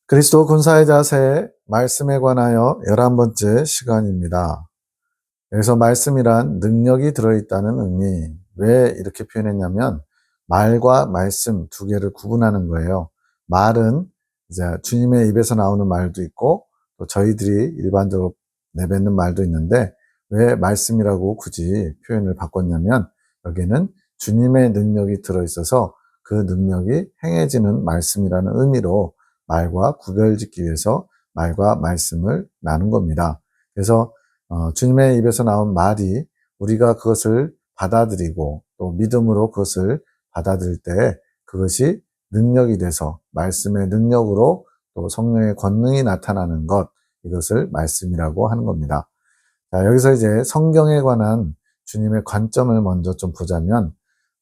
그리스도 군사의 자세 말씀에 관하여 11번째 시간입니다. 여기서 말씀이란 능력이 들어있다는 의미. 왜 이렇게 표현했냐면 말과 말씀 두 개를 구분하는 거예요. 말은 이제 주님의 입에서 나오는 말도 있고 또 저희들이 일반적으로 내뱉는 말도 있는데 왜 말씀이라고 굳이 표현을 바꿨냐면 여기는 주님의 능력이 들어있어서 그 능력이 행해지는 말씀이라는 의미로 말과 구별짓기 위해서 말과 말씀을 나눈 겁니다. 그래서 주님의 입에서 나온 말이 우리가 그것을 받아들이고 또 믿음으로 그것을 받아들일 때 그것이 능력이 돼서 말씀의 능력으로 또 성령의 권능이 나타나는 것, 이것을 말씀이라고 하는 겁니다. 자, 여기서 이제 성경에 관한 주님의 관점을 먼저 좀 보자면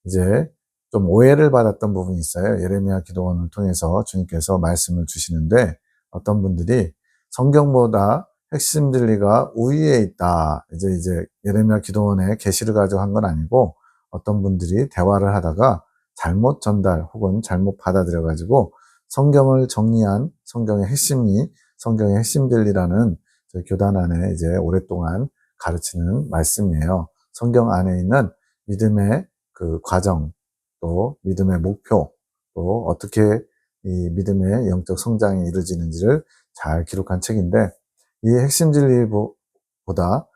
이제 좀 오해를 받았던 부분이 있어요. 예레미야 기도원을 통해서 주님께서 말씀을 주시는데 어떤 분들이 성경보다 핵심 진리가 우위에 있다. 이제 예레미야 기도원의 계시를 가지고 한 건 아니고 어떤 분들이 대화를 하다가 잘못 전달 혹은 잘못 받아들여 가지고 성경을 정리한 성경의 핵심이 성경의 핵심 진리라는 저희 교단 안에 이제 오랫동안 가르치는 말씀이에요. 성경 안에 있는 믿음의 그 과정, 또 믿음의 목표, 또 어떻게 이 믿음의 영적 성장이 이루어지는지를 잘 기록한 책인데 이 핵심 진리보다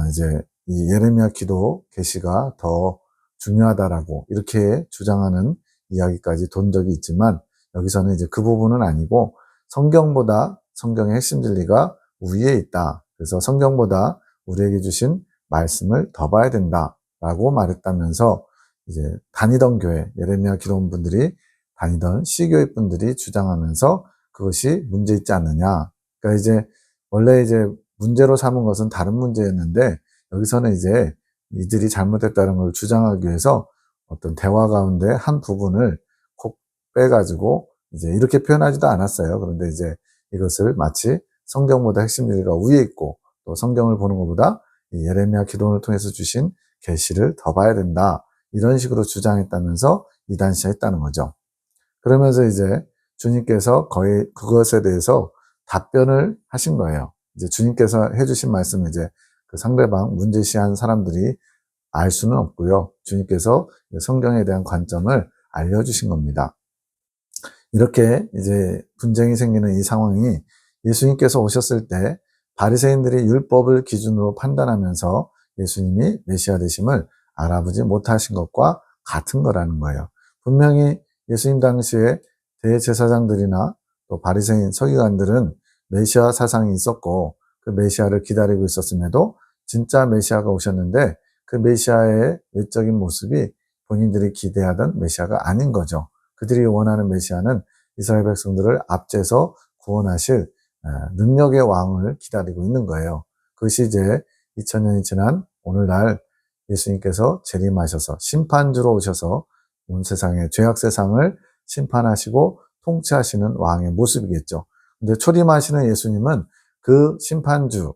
이제 이 예레미야 기도 계시가 더 중요하다라고 이렇게 주장하는 이야기까지 돈 적이 있지만 여기서는 이제 그 부분은 아니고 성경보다 성경의 핵심 진리가 위에 있다. 그래서 성경보다 우리에게 주신 말씀을 더 봐야 된다라고 말했다면서 이제 다니던 교회, 예레미야 기도원 분들이 다니던 시교회 분들이 주장하면서 그것이 문제 있지 않느냐. 그러니까 이제 원래 이제 문제로 삼은 것은 다른 문제였는데 여기서는 이제 이들이 잘못했다는 걸 주장하기 위해서 어떤 대화 가운데 한 부분을 콕 빼가지고 이제 이렇게 표현하지도 않았어요. 그런데 이제 이것을 마치 성경보다 핵심 진리가 위에 있고 또 성경을 보는 것보다 이 예레미야 기도원을 통해서 주신 계시를 더 봐야 된다. 이런 식으로 주장했다면서 이단시했다는 거죠. 그러면서 이제 주님께서 거의 그것에 대해서 답변을 하신 거예요. 이제 주님께서 해주신 말씀을 이제 그 상대방 문제시한 사람들이 알 수는 없고요. 주님께서 성경에 대한 관점을 알려주신 겁니다. 이렇게 이제 분쟁이 생기는 이 상황이 예수님께서 오셨을 때 바리새인들이 율법을 기준으로 판단하면서 예수님이 메시아 되심을 알아보지 못하신 것과 같은 거라는 거예요. 분명히 예수님 당시에 대제사장들이나 또 바리새인 서기관들은 메시아 사상이 있었고 그 메시아를 기다리고 있었음에도 진짜 메시아가 오셨는데 그 메시아의 외적인 모습이 본인들이 기대하던 메시아가 아닌 거죠. 그들이 원하는 메시아는 이스라엘 백성들을 압제해서 구원하실 능력의 왕을 기다리고 있는 거예요. 그것이 이제 2000년이 지난 오늘날 예수님께서 재림하셔서 심판주로 오셔서 온 세상의 죄악 세상을 심판하시고 통치하시는 왕의 모습이겠죠. 근데 초림하시는 예수님은 그 심판주,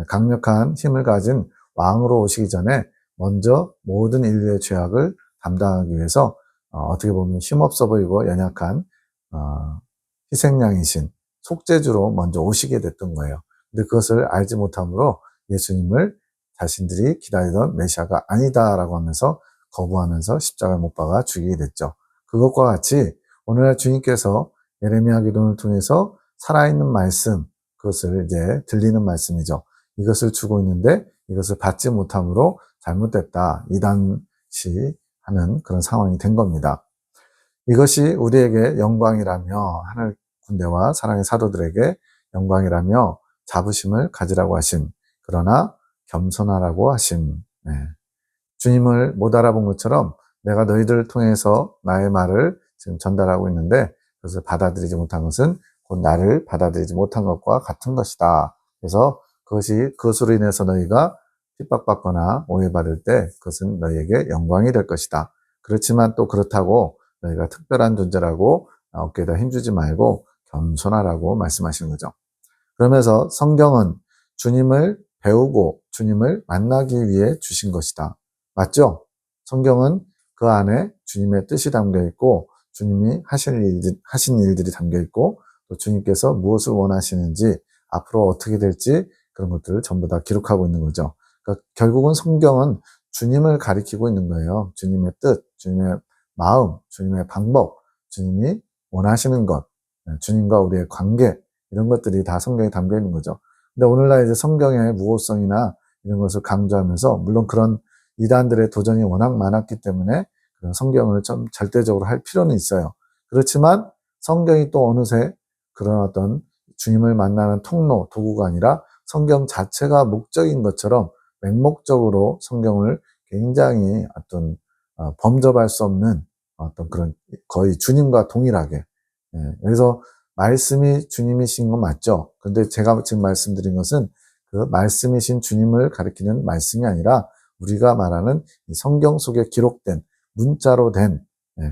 강력한 힘을 가진 왕으로 오시기 전에 먼저 모든 인류의 죄악을 담당하기 위해서 어떻게 보면 힘없어 보이고 연약한 희생양이신 속죄주로 먼저 오시게 됐던 거예요. 근데 그것을 알지 못함으로 예수님을 자신들이 기다리던 메시아가 아니다라고 하면서 거부하면서 십자가에 못 박아 죽이게 됐죠. 그것과 같이 오늘날 주님께서 예레미야 기도를 통해서 살아있는 말씀, 그것을 이제 들리는 말씀이죠. 이것을 주고 있는데 이것을 받지 못함으로 잘못됐다, 이단시 하는 그런 상황이 된 겁니다. 이것이 우리에게 영광이라며 하늘 군대와 사랑의 사도들에게 영광이라며 자부심을 가지라고 하심, 그러나 겸손하라고 하심. 네. 주님을 못 알아본 것처럼 내가 너희들을 통해서 나의 말을 지금 전달하고 있는데 그것을 받아들이지 못한 것은 곧 나를 받아들이지 못한 것과 같은 것이다. 그래서 그것으로 인해서 너희가 핍박받거나 오해받을 때 그것은 너희에게 영광이 될 것이다. 그렇지만 또 그렇다고 너희가 특별한 존재라고 어깨에다 힘주지 말고 겸손하라고 말씀하시는 거죠. 그러면서 성경은 주님을 배우고 주님을 만나기 위해 주신 것이다. 맞죠? 성경은 그 안에 주님의 뜻이 담겨 있고 주님이 하신 일들이 담겨 있고 또 주님께서 무엇을 원하시는지, 앞으로 어떻게 될지 그런 것들을 전부 다 기록하고 있는 거죠. 그러니까 결국은 성경은 주님을 가리키고 있는 거예요. 주님의 뜻, 주님의 마음, 주님의 방법, 주님이 원하시는 것, 주님과 우리의 관계, 이런 것들이 다 성경에 담겨 있는 거죠. 근데 오늘날 이제 성경의 무호성이나 이런 것을 강조하면서, 물론 그런 이단들의 도전이 워낙 많았기 때문에 그런 성경을 좀 절대적으로 할 필요는 있어요. 그렇지만 성경이 또 어느새 그런 어떤 주님을 만나는 통로, 도구가 아니라 성경 자체가 목적인 것처럼 맹목적으로 성경을 굉장히 어떤 범접할 수 없는 어떤 그런, 거의 주님과 동일하게, 그래서 말씀이 주님이신 건 맞죠. 근데 제가 지금 말씀드린 것은 그 말씀이신 주님을 가리키는 말씀이 아니라 우리가 말하는 성경 속에 기록된 문자로 된,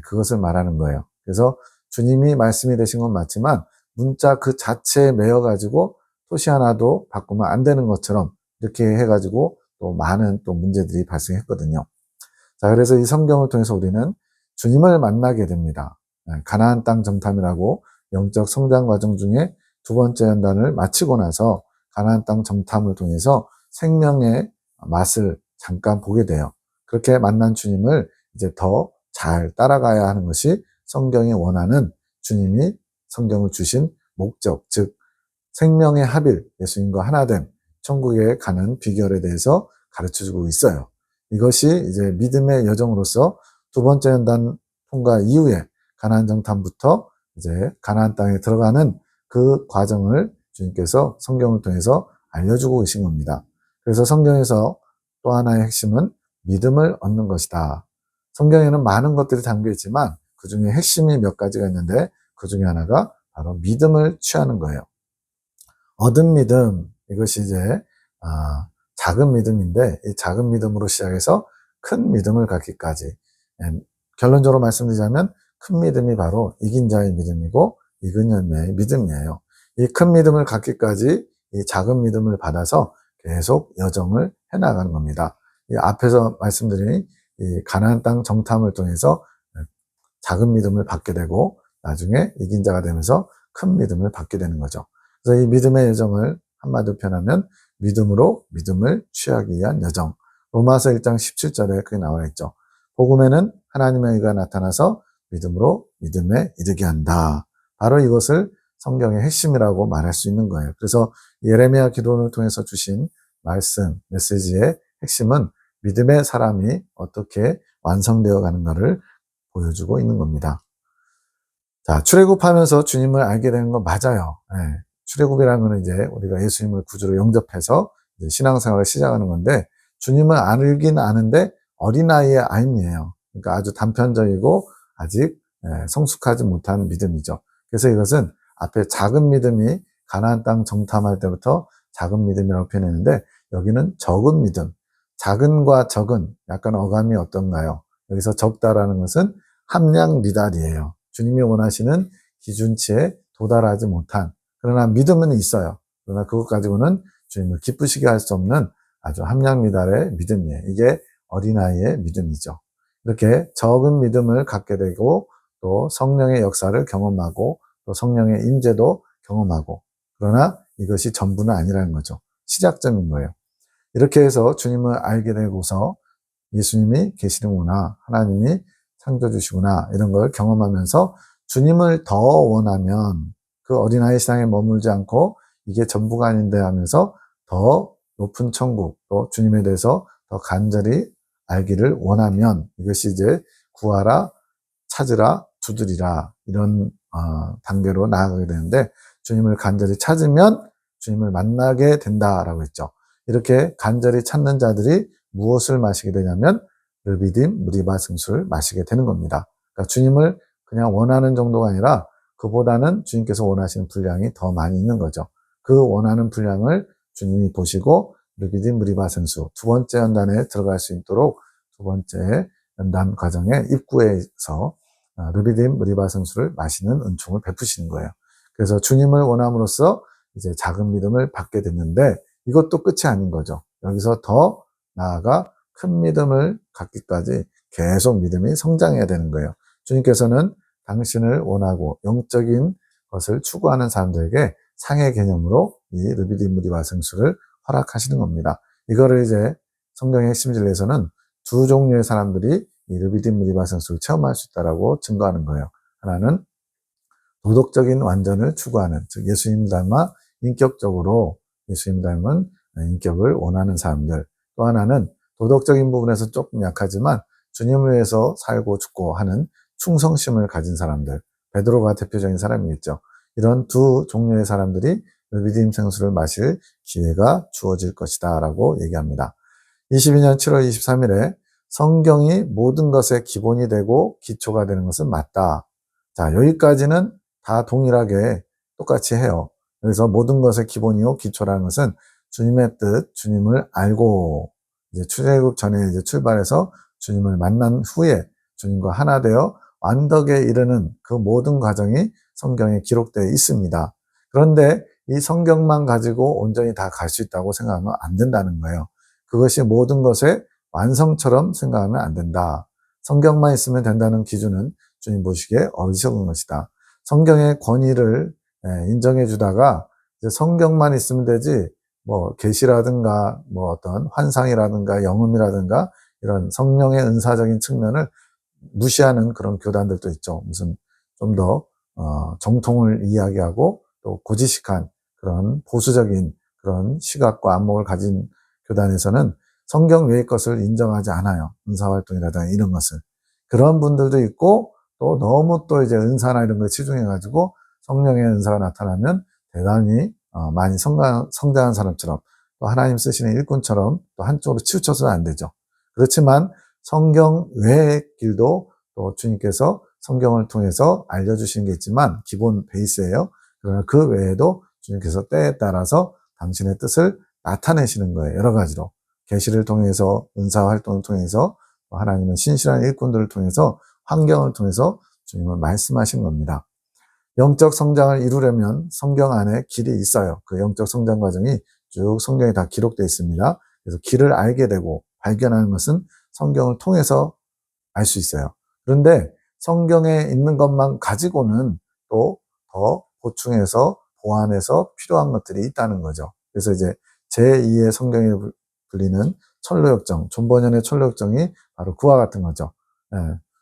그것을 말하는 거예요. 그래서 주님이 말씀이 되신 건 맞지만 문자 그 자체에 매여가지고 토시 하나도 바꾸면 안 되는 것처럼 이렇게 해가지고 또 많은 또 문제들이 발생했거든요. 자, 그래서 이 성경을 통해서 우리는 주님을 만나게 됩니다. 가나안 땅 정탐이라고 영적 성장 과정 중에 두 번째 연단을 마치고 나서 가나안 땅 정탐을 통해서 생명의 맛을 잠깐 보게 돼요. 그렇게 만난 주님을 이제 더 잘 따라가야 하는 것이 성경이 원하는, 주님이 성경을 주신 목적, 즉 생명의 합일, 예수님과 하나됨, 천국에 가는 비결에 대해서 가르쳐주고 있어요. 이것이 이제 믿음의 여정으로서 두 번째 연단 통과 이후에 가나안 정탐부터 이제 가나안 땅에 들어가는 그 과정을 주님께서 성경을 통해서 알려주고 계신 겁니다. 그래서 성경에서 또 하나의 핵심은 믿음을 얻는 것이다. 성경에는 많은 것들이 담겨 있지만 그 중에 핵심이 몇 가지가 있는데, 그 중에 하나가 바로 믿음을 취하는 거예요. 얻은 믿음, 이것이 이제 작은 믿음인데, 이 작은 믿음으로 시작해서 큰 믿음을 갖기까지, 결론적으로 말씀드리자면 큰 믿음이 바로 이긴 자의 믿음이고 이근 열매의 믿음이에요. 이 큰 믿음을 갖기까지 이 작은 믿음을 받아서 계속 여정을 해나가는 겁니다. 이 앞에서 말씀드린 이 가나안 땅 정탐을 통해서 작은 믿음을 받게 되고 나중에 이긴 자가 되면서 큰 믿음을 받게 되는 거죠. 그래서 이 믿음의 여정을 한마디로 표현하면 믿음으로 믿음을 취하기 위한 여정. 로마서 1장 17절에 그게 나와 있죠. 복음에는 하나님의 의가 나타나서 믿음으로 믿음에 이르게 한다. 바로 이것을 성경의 핵심이라고 말할 수 있는 거예요. 그래서 예레미야 기도를 통해서 주신 말씀, 메시지의 핵심은 믿음의 사람이 어떻게 완성되어 가는가를 보여주고 있는 겁니다. 자, 출애굽하면서 주님을 알게 되는 건 맞아요. 출애굽이라는 건 이제 우리가 예수님을 구주로 영접해서 이제 신앙생활을 시작하는 건데, 주님을 알긴 아는데 어린아이의 아임이에요. 그러니까 아주 단편적이고 아직 성숙하지 못한 믿음이죠. 그래서 이것은 앞에 작은 믿음이 가나안 땅 정탐할 때부터 작은 믿음이라고 표현했는데, 여기는 적은 믿음. 작은과 적은 약간 어감이 어떤가요? 여기서 적다라는 것은 함량 미달이에요. 주님이 원하시는 기준치에 도달하지 못한, 그러나 믿음은 있어요. 그러나 그것 가지고는 주님을 기쁘시게 할 수 없는 아주 함량 미달의 믿음이에요. 이게 어린아이의 믿음이죠. 이렇게 적은 믿음을 갖게 되고 또 성령의 역사를 경험하고 또 성령의 임재도 경험하고, 그러나 이것이 전부는 아니라는 거죠. 시작점인 거예요. 이렇게 해서 주님을 알게 되고서 예수님이 계시는구나, 하나님이 창조주시구나, 이런 걸 경험하면서 주님을 더 원하면 그 어린아이 시장에 머물지 않고 이게 전부가 아닌데 하면서 더 높은 천국, 또 주님에 대해서 더 간절히 알기를 원하면 이것이 이제 구하라, 찾으라, 두드리라, 이런 단계로 나아가게 되는데, 주님을 간절히 찾으면 주님을 만나게 된다라고 했죠. 이렇게 간절히 찾는 자들이 무엇을 마시게 되냐면 르비딤 무리바 생수를 마시게 되는 겁니다. 그러니까 주님을 그냥 원하는 정도가 아니라 그보다는 주님께서 원하시는 분량이 더 많이 있는 거죠. 그 원하는 분량을 주님이 보시고 르비딤 무리바 생수, 두 번째 연단에 들어갈 수 있도록 두 번째 연단 과정의 입구에서 르비딤 무리바 생수를 마시는 은총을 베푸시는 거예요. 그래서 주님을 원함으로써 이제 작은 믿음을 받게 됐는데, 이것도 끝이 아닌 거죠. 여기서 더 나아가 큰 믿음을 갖기까지 계속 믿음이 성장해야 되는 거예요. 주님께서는 당신을 원하고 영적인 것을 추구하는 사람들에게 상해 개념으로 이 르비디무리바 생수를 허락하시는 겁니다. 이거를 이제 성경의 핵심 진리에서는 두 종류의 사람들이 이 르비디무리바 생수를 체험할 수 있다라고 증거하는 거예요. 하나는 도덕적인 완전을 추구하는, 즉 예수님 닮아 인격적으로 예수님 닮은 인격을 원하는 사람들. 또 하나는 도덕적인 부분에서 조금 약하지만 주님을 위해서 살고 죽고 하는 충성심을 가진 사람들. 베드로가 대표적인 사람이겠죠. 이런 두 종류의 사람들이 르비딤 생수를 마실 기회가 주어질 것이다 라고 얘기합니다. 22년 7월 23일에 성경이 모든 것의 기본이 되고 기초가 되는 것은 맞다. 자, 여기까지는 다 동일하게 똑같이 해요. 여기서 모든 것의 기본이요 기초라는 것은 주님의 뜻, 주님을 알고 이제 출애굽 전에 이제 출발해서 주님을 만난 후에 주님과 하나 되어 완덕에 이르는 그 모든 과정이 성경에 기록되어 있습니다. 그런데 이 성경만 가지고 온전히 다 갈 수 있다고 생각하면 안 된다는 거예요. 그것이 모든 것의 완성처럼 생각하면 안 된다. 성경만 있으면 된다는 기준은 주님 보시기에 어리석은 것이다. 성경의 권위를 인정해 주다가 이제 성경만 있으면 되지 뭐 계시라든가 뭐 어떤 환상이라든가 영음이라든가 이런 성령의 은사적인 측면을 무시하는 그런 교단들도 있죠. 무슨 좀 더 정통을 이야기하고 또 고지식한 그런 보수적인 그런 시각과 안목을 가진 교단에서는 성경 외의 것을 인정하지 않아요. 은사활동이라든가 이런 것을. 그런 분들도 있고 또 너무 또 이제 은사나 이런 걸 치중해가지고 성령의 은사가 나타나면 대단히 많이 성장한 사람처럼 또 하나님 쓰시는 일꾼처럼 또 한쪽으로 치우쳐서는 안 되죠. 그렇지만 성경 외의 길도 또 주님께서 성경을 통해서 알려주시는 게 있지만 기본 베이스예요. 그러나 그 외에도 주님께서 때에 따라서 당신의 뜻을 나타내시는 거예요. 여러 가지로. 계시를 통해서 은사 활동을 통해서 하나님은 신실한 일꾼들을 통해서 환경을 통해서 주님은 말씀하신 겁니다. 영적 성장을 이루려면 성경 안에 길이 있어요. 그 영적 성장 과정이 쭉 성경에 다 기록되어 있습니다. 그래서 길을 알게 되고 발견하는 것은 성경을 통해서 알 수 있어요. 그런데 성경에 있는 것만 가지고는 또 더 보충해서 보완해서 필요한 것들이 있다는 거죠. 그래서 이제 제2의 성경에 불리는 철로역정, 존 버년의 철로역정이 바로 그와 같은 거죠.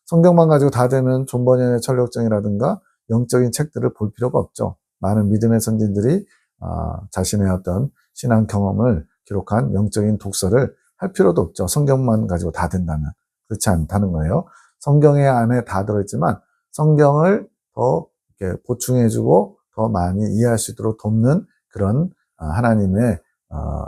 성경만 가지고 다 되는 존 버년의 철로역정이라든가 영적인 책들을 볼 필요가 없죠. 많은 믿음의 선진들이 자신의 어떤 신앙 경험을 기록한 영적인 독서를 할 필요도 없죠. 성경만 가지고 다 된다면. 그렇지 않다는 거예요. 성경의 안에 다 들어있지만 성경을 더 이렇게 보충해주고 더 많이 이해할 수 있도록 돕는 그런 하나님의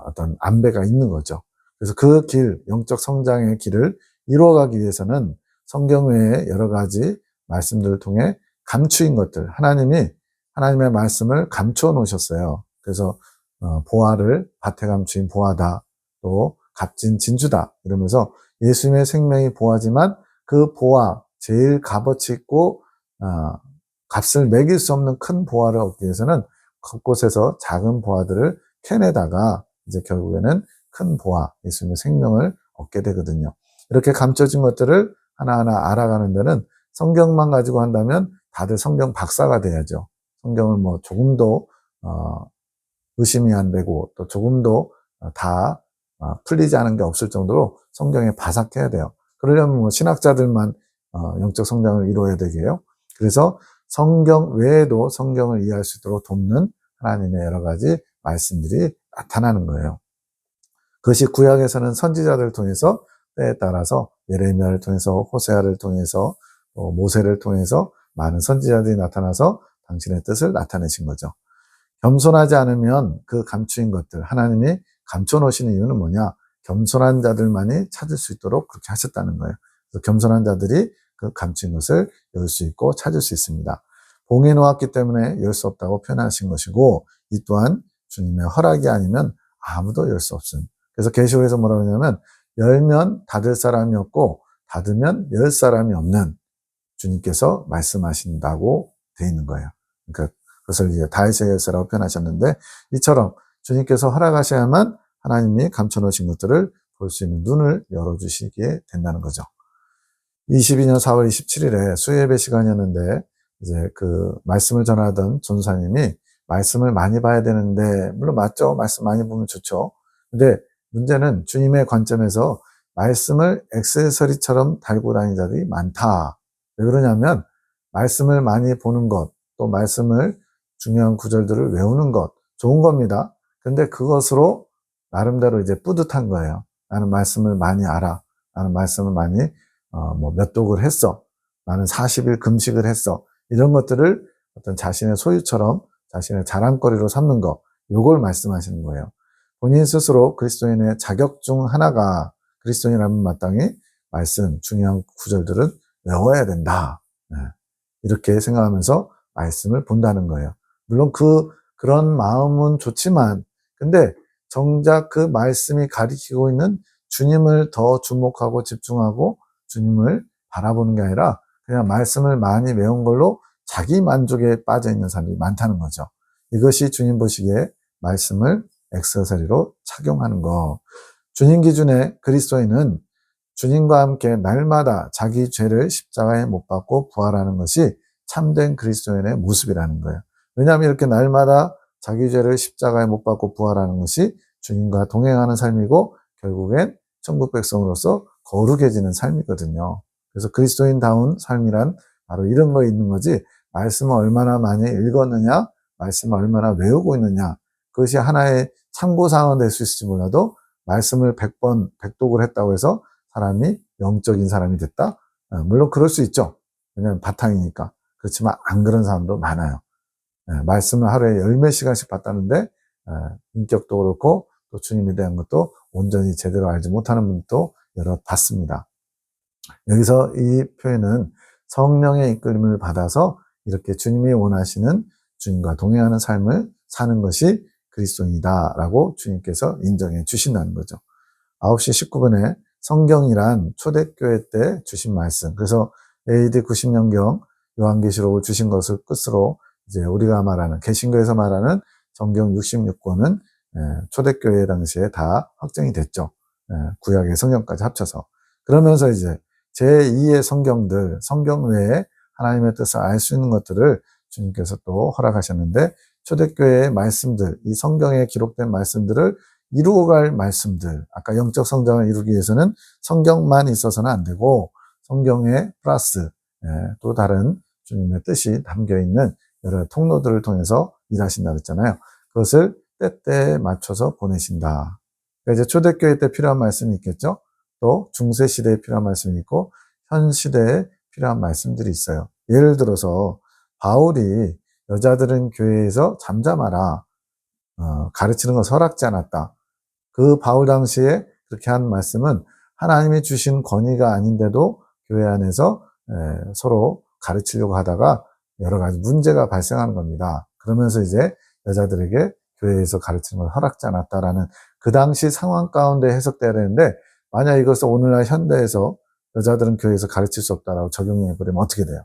어떤 안배가 있는 거죠. 그래서 그 길, 영적 성장의 길을 이루어가기 위해서는 성경 외에 여러 가지 말씀들을 통해 감추인 것들, 하나님의 말씀을 감추어 놓으셨어요. 그래서 보화를 밭에 감추인 보화다, 또 값진 진주다 이러면서 예수님의 생명이 보화지만 그 보화, 제일 값어치 있고 값을 매길 수 없는 큰 보화를 얻기 위해서는 곳곳에서 작은 보화들을 캐내다가 이제 결국에는 큰 보화, 예수님의 생명을 얻게 되거든요. 이렇게 감춰진 것들을 하나하나 알아가는 데는 성경만 가지고 한다면 다들 성경 박사가 돼야죠. 성경을 뭐 조금도 의심이 안 되고 또 조금도 다 풀리지 않은 게 없을 정도로 성경에 바삭해야 돼요. 그러려면 뭐 신학자들만 영적 성장을 이루어야 되게요. 그래서 성경 외에도 성경을 이해할 수 있도록 돕는 하나님의 여러 가지 말씀들이 나타나는 거예요. 그것이 구약에서는 선지자들을 통해서 때에 따라서 예레미야를 통해서 호세아를 통해서 모세를 통해서 많은 선지자들이 나타나서 당신의 뜻을 나타내신 거죠. 겸손하지 않으면 그 감추인 것들, 하나님이 감춰 놓으시는 이유는 뭐냐? 겸손한 자들만이 찾을 수 있도록 그렇게 하셨다는 거예요. 그래서 겸손한 자들이 그 감추인 것을 열 수 있고 찾을 수 있습니다. 봉해 놓았기 때문에 열 수 없다고 표현하신 것이고, 이 또한 주님의 허락이 아니면 아무도 열 수 없음. 그래서 계시록에서 뭐라고 하냐면 열면 닫을 사람이 없고 닫으면 열 사람이 없는 주님께서 말씀하신다고 돼 있는 거예요. 그러니까 그것을 이제 다윗의 열쇠라고 표현하셨는데 이처럼 주님께서 허락하셔야만 하나님이 감춰놓으신 것들을 볼 수 있는 눈을 열어주시게 된다는 거죠. 22년 4월 27일에 수요예배 시간이었는데 이제 그 말씀을 전하던 전사님이 말씀을 많이 봐야 되는데, 물론 맞죠. 말씀 많이 보면 좋죠. 근데 문제는 주님의 관점에서 말씀을 액세서리처럼 달고 다니는 자들이 많다. 왜 그러냐면 말씀을 많이 보는 것, 또 말씀을 중요한 구절들을 외우는 것, 좋은 겁니다. 근데 그것으로 나름대로 이제 뿌듯한 거예요. 나는 말씀을 많이 알아. 나는 말씀을 많이 몇 독을 했어. 나는 40일 금식을 했어. 이런 것들을 어떤 자신의 소유처럼 자신의 자랑거리로 삼는 거, 요걸 말씀하시는 거예요. 본인 스스로 그리스도인의 자격 중 하나가, 그리스도인이라면 마땅히 말씀, 중요한 구절들은 외워야 된다. 네. 이렇게 생각하면서 말씀을 본다는 거예요. 물론 그런 마음은 좋지만, 근데 정작 그 말씀이 가리키고 있는 주님을 더 주목하고 집중하고 주님을 바라보는 게 아니라 그냥 말씀을 많이 외운 걸로 자기 만족에 빠져 있는 사람들이 많다는 거죠. 이것이 주님 보시기에 말씀을 액세서리로 착용하는 거. 주님 기준의 그리스도인은 주님과 함께 날마다 자기 죄를 십자가에 못 박고 부활하는 것이 참된 그리스도인의 모습이라는 거예요. 왜냐하면 이렇게 날마다 자기 죄를 십자가에 못 박고 부활하는 것이 주님과 동행하는 삶이고 결국엔 천국 백성으로서 거룩해지는 삶이거든요. 그래서 그리스도인다운 삶이란 바로 이런 거에 있는 거지, 말씀을 얼마나 많이 읽었느냐, 말씀을 얼마나 외우고 있느냐, 그것이 하나의 참고사항은 될 수 있을지 몰라도 말씀을 100번, 100독을 했다고 해서 사람이 영적인 사람이 됐다? 물론 그럴 수 있죠. 왜냐하면 바탕이니까. 그렇지만 안 그런 사람도 많아요. 말씀을 하루에 10몇 시간씩 봤다는데 인격도 그렇고 또 주님에 대한 것도 온전히 제대로 알지 못하는 분도 여러 봤습니다. 여기서 이 표현은 성령의 이끌림을 받아서 이렇게 주님이 원하시는 주님과 동행하는 삶을 사는 것이 그리스도인이다라고 주님께서 인정해 주신다는 거죠. 9시 19분에 성경이란 초대교회 때 주신 말씀, 그래서 AD 90년경 요한계시록을 주신 것을 끝으로 이제 우리가 말하는 개신교에서 말하는 성경 66권은 초대교회 당시에 다 확정이 됐죠. 구약의 성경까지 합쳐서. 그러면서 이제 제2의 성경들, 성경 외에 하나님의 뜻을 알 수 있는 것들을 주님께서 또 허락하셨는데, 초대교회의 말씀들, 이 성경에 기록된 말씀들을 이루어갈 말씀들, 아까 영적 성장을 이루기 위해서는 성경만 있어서는 안 되고 성경에 플러스 또 다른 주님의 뜻이 담겨있는 여러 통로들을 통해서 일하신다 그랬잖아요. 그것을 때때에 맞춰서 보내신다. 그러니까 이제 초대교회 때 필요한 말씀이 있겠죠. 또 중세시대에 필요한 말씀이 있고 현 시대에 필요한 말씀들이 있어요. 예를 들어서 바울이 여자들은 교회에서 잠잠하라, 가르치는 건 허락지 않았다. 그 바울 당시에 그렇게 한 말씀은 하나님이 주신 권위가 아닌데도 교회 안에서 서로 가르치려고 하다가 여러 가지 문제가 발생하는 겁니다. 그러면서 이제 여자들에게 교회에서 가르치는 걸 허락지 않았다라는 그 당시 상황 가운데 해석돼야 되는데, 만약 이것을 오늘날 현대에서 여자들은 교회에서 가르칠 수 없다라고 적용해 버리면 어떻게 돼요?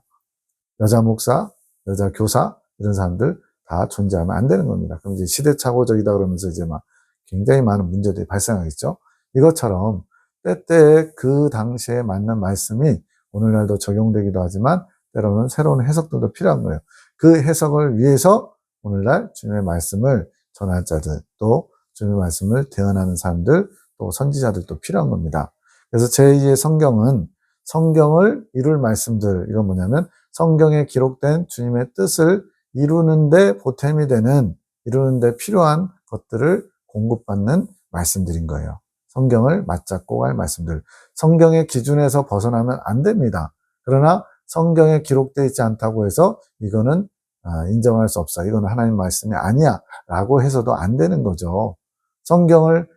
여자 목사, 여자 교사 이런 사람들 다 존재하면 안 되는 겁니다. 그럼 이제 시대착오적이다 그러면서 이제 막 굉장히 많은 문제들이 발생하겠죠. 이것처럼 때때에 그 당시에 맞는 말씀이 오늘날도 적용되기도 하지만 때로는 새로운 해석들도 필요한 거예요. 그 해석을 위해서 오늘날 주님의 말씀을 전할 자들, 또 주님의 말씀을 대언하는 사람들, 또 선지자들도 필요한 겁니다. 그래서 제2의 성경은 성경을 이룰 말씀들, 이건 뭐냐면 성경에 기록된 주님의 뜻을 이루는데 보탬이 되는, 이루는데 필요한 것들을 공급받는 말씀들인 거예요. 성경을 맞잡고 갈 말씀들. 성경의 기준에서 벗어나면 안 됩니다. 그러나 성경에 기록되어 있지 않다고 해서 이거는 인정할 수 없어, 이거는 하나님 말씀이 아니야 라고 해서도 안 되는 거죠. 성경을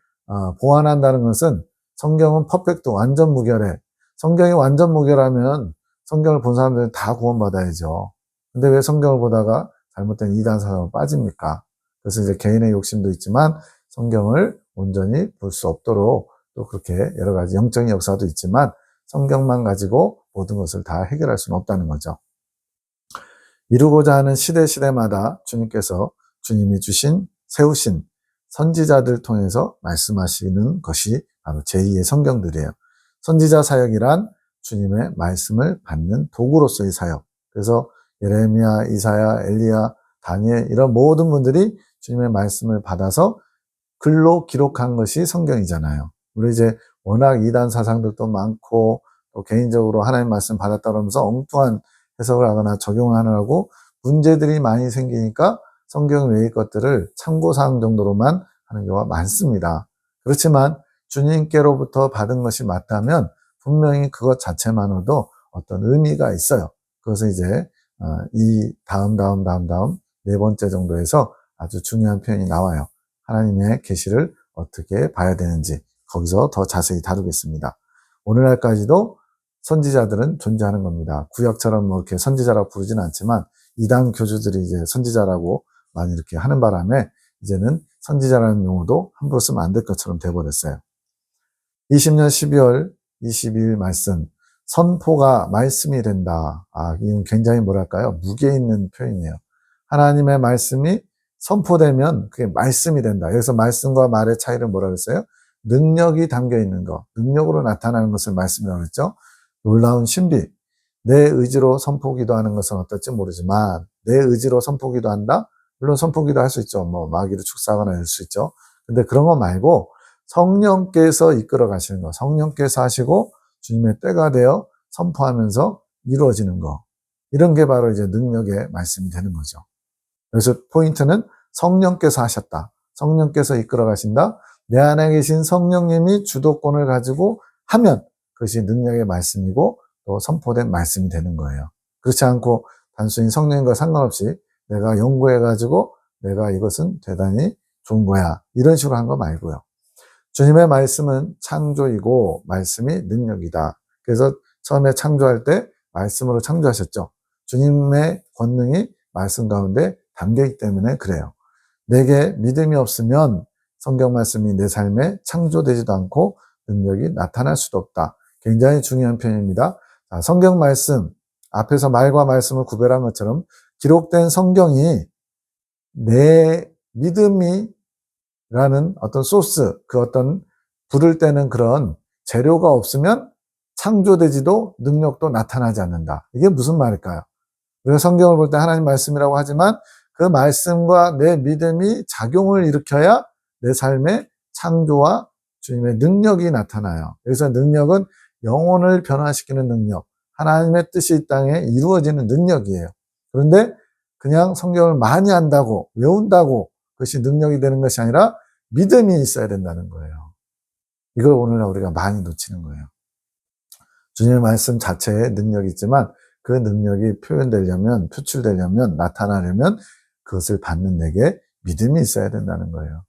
보완한다는 것은, 성경은 퍼펙트, 완전 무결해. 성경이 완전 무결하면 성경을 본 사람들은 다 구원받아야죠. 근데 왜 성경을 보다가 잘못된 이단 사상으로 빠집니까? 그래서 이제 개인의 욕심도 있지만 성경을 온전히 볼 수 없도록 또 그렇게 여러 가지 영적인 역사도 있지만 성경만 가지고 모든 것을 다 해결할 수는 없다는 거죠. 이루고자 하는 시대마다 주님께서 주님이 세우신 선지자들 통해서 말씀하시는 것이 바로 제2의 성경들이에요. 선지자 사역이란 주님의 말씀을 받는 도구로서의 사역. 그래서 예레미야, 이사야, 엘리야, 다니엘 이런 모든 분들이 주님의 말씀을 받아서 글로 기록한 것이 성경이잖아요. 우리 이제 워낙 이단 사상들도 많고 또 개인적으로 하나님 말씀 받았다 그러면서 엉뚱한 해석을 하거나 적용하느라고 문제들이 많이 생기니까 성경 외의 것들을 참고사항 정도로만 하는 경우가 많습니다. 그렇지만 주님께로부터 받은 것이 맞다면 분명히 그것 자체만으로도 어떤 의미가 있어요. 그것을 이제 이 다음 네 번째 정도에서 아주 중요한 표현이 나와요. 하나님의 계시를 어떻게 봐야 되는지 거기서 더 자세히 다루겠습니다. 오늘날까지도 선지자들은 존재하는 겁니다. 구약처럼 뭐 이렇게 선지자라고 부르지는 않지만 이단 교주들이 이제 선지자라고 많이 이렇게 하는 바람에 이제는 선지자라는 용어도 함부로 쓰면 안 될 것처럼 돼버렸어요. 20년 12월 22일 말씀, 선포가 말씀이 된다. 이건 굉장히 뭐랄까요? 무게 있는 표현이에요. 하나님의 말씀이 선포되면 그게 말씀이 된다. 여기서 말씀과 말의 차이를 뭐라 그랬어요? 능력이 담겨 있는 거, 능력으로 나타나는 것을 말씀이라고 했죠. 놀라운 신비. 내 의지로 선포기도 하는 것은 어떨지 모르지만 내 의지로 선포기도 한다? 물론 선포기도 할 수 있죠. 뭐 마귀를 축사하거나 할 수 있죠. 근데 그런 거 말고 성령께서 이끌어 가시는 거, 성령께서 하시고 주님의 때가 되어 선포하면서 이루어지는 거. 이런 게 바로 이제 능력의 말씀이 되는 거죠. 그래서 포인트는 성령께서 하셨다. 성령께서 이끌어 가신다. 내 안에 계신 성령님이 주도권을 가지고 하면 그것이 능력의 말씀이고 또 선포된 말씀이 되는 거예요. 그렇지 않고 단순히 성령과 상관없이 내가 연구해가지고 내가 이것은 대단히 좋은 거야. 이런 식으로 한 거 말고요. 주님의 말씀은 창조이고 말씀이 능력이다. 그래서 처음에 창조할 때 말씀으로 창조하셨죠. 주님의 권능이 말씀 가운데 담겨있기 때문에 그래요. 내게 믿음이 없으면 성경 말씀이 내 삶에 창조되지도 않고 능력이 나타날 수도 없다. 굉장히 중요한 표현입니다. 성경 말씀, 앞에서 말과 말씀을 구별한 것처럼 기록된 성경이 내 믿음이 라는 어떤 소스, 그 어떤 불을 떼는 그런 재료가 없으면 창조되지도 능력도 나타나지 않는다. 이게 무슨 말일까요? 우리가 성경을 볼 때 하나님 말씀이라고 하지만 그 말씀과 내 믿음이 작용을 일으켜야 내 삶에 창조와 주님의 능력이 나타나요. 그래서 능력은 영혼을 변화시키는 능력, 하나님의 뜻이 이 땅에 이루어지는 능력이에요. 그런데 그냥 성경을 많이 안다고, 외운다고 그것이 능력이 되는 것이 아니라 믿음이 있어야 된다는 거예요. 이걸 오늘날 우리가 많이 놓치는 거예요. 주님의 말씀 자체에 능력이 있지만 그 능력이 표현되려면, 표출되려면, 나타나려면 그것을 받는 내게 믿음이 있어야 된다는 거예요.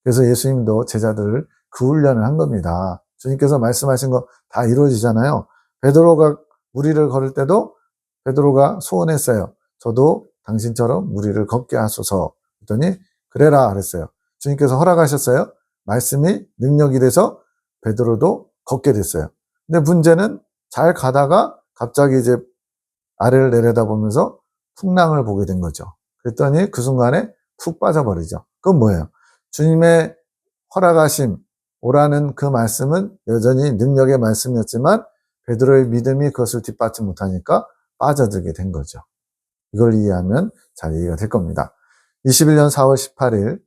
그래서 예수님도 제자들을 그 훈련을 한 겁니다. 주님께서 말씀하신 거 다 이루어지잖아요. 베드로가 무리를 걸을 때도 베드로가 소원했어요. 저도 당신처럼 무리를 걷게 하소서. 그랬더니 그래라 그랬어요. 주님께서 허락하셨어요. 말씀이 능력이 돼서 베드로도 걷게 됐어요. 근데 문제는 잘 가다가 갑자기 이제 아래를 내려다보면서 풍랑을 보게 된 거죠. 그랬더니 그 순간에 푹 빠져버리죠. 그건 뭐예요? 주님의 허락하심, 오라는 그 말씀은 여전히 능력의 말씀이었지만 베드로의 믿음이 그것을 뒷받침 못하니까 빠져들게 된 거죠. 이걸 이해하면 잘 이해가 될 겁니다. 21년 4월 18일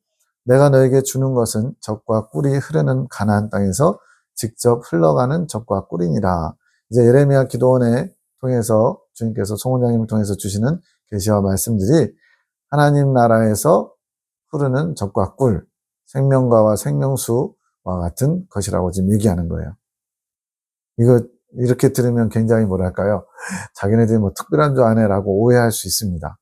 내가 너에게 주는 것은 젖과 꿀이 흐르는 가나안 땅에서 직접 흘러가는 젖과 꿀이니라. 이제 예레미야 기도원에 통해서 주님께서 송원장님을 통해서 주시는 계시와 말씀들이 하나님 나라에서 흐르는 젖과 꿀, 생명과와 생명수와 같은 것이라고 지금 얘기하는 거예요. 이거 이렇게 들으면 굉장히 뭐랄까요? 자기네들이 뭐 특별한 줄 아네라고 오해할 수 있습니다.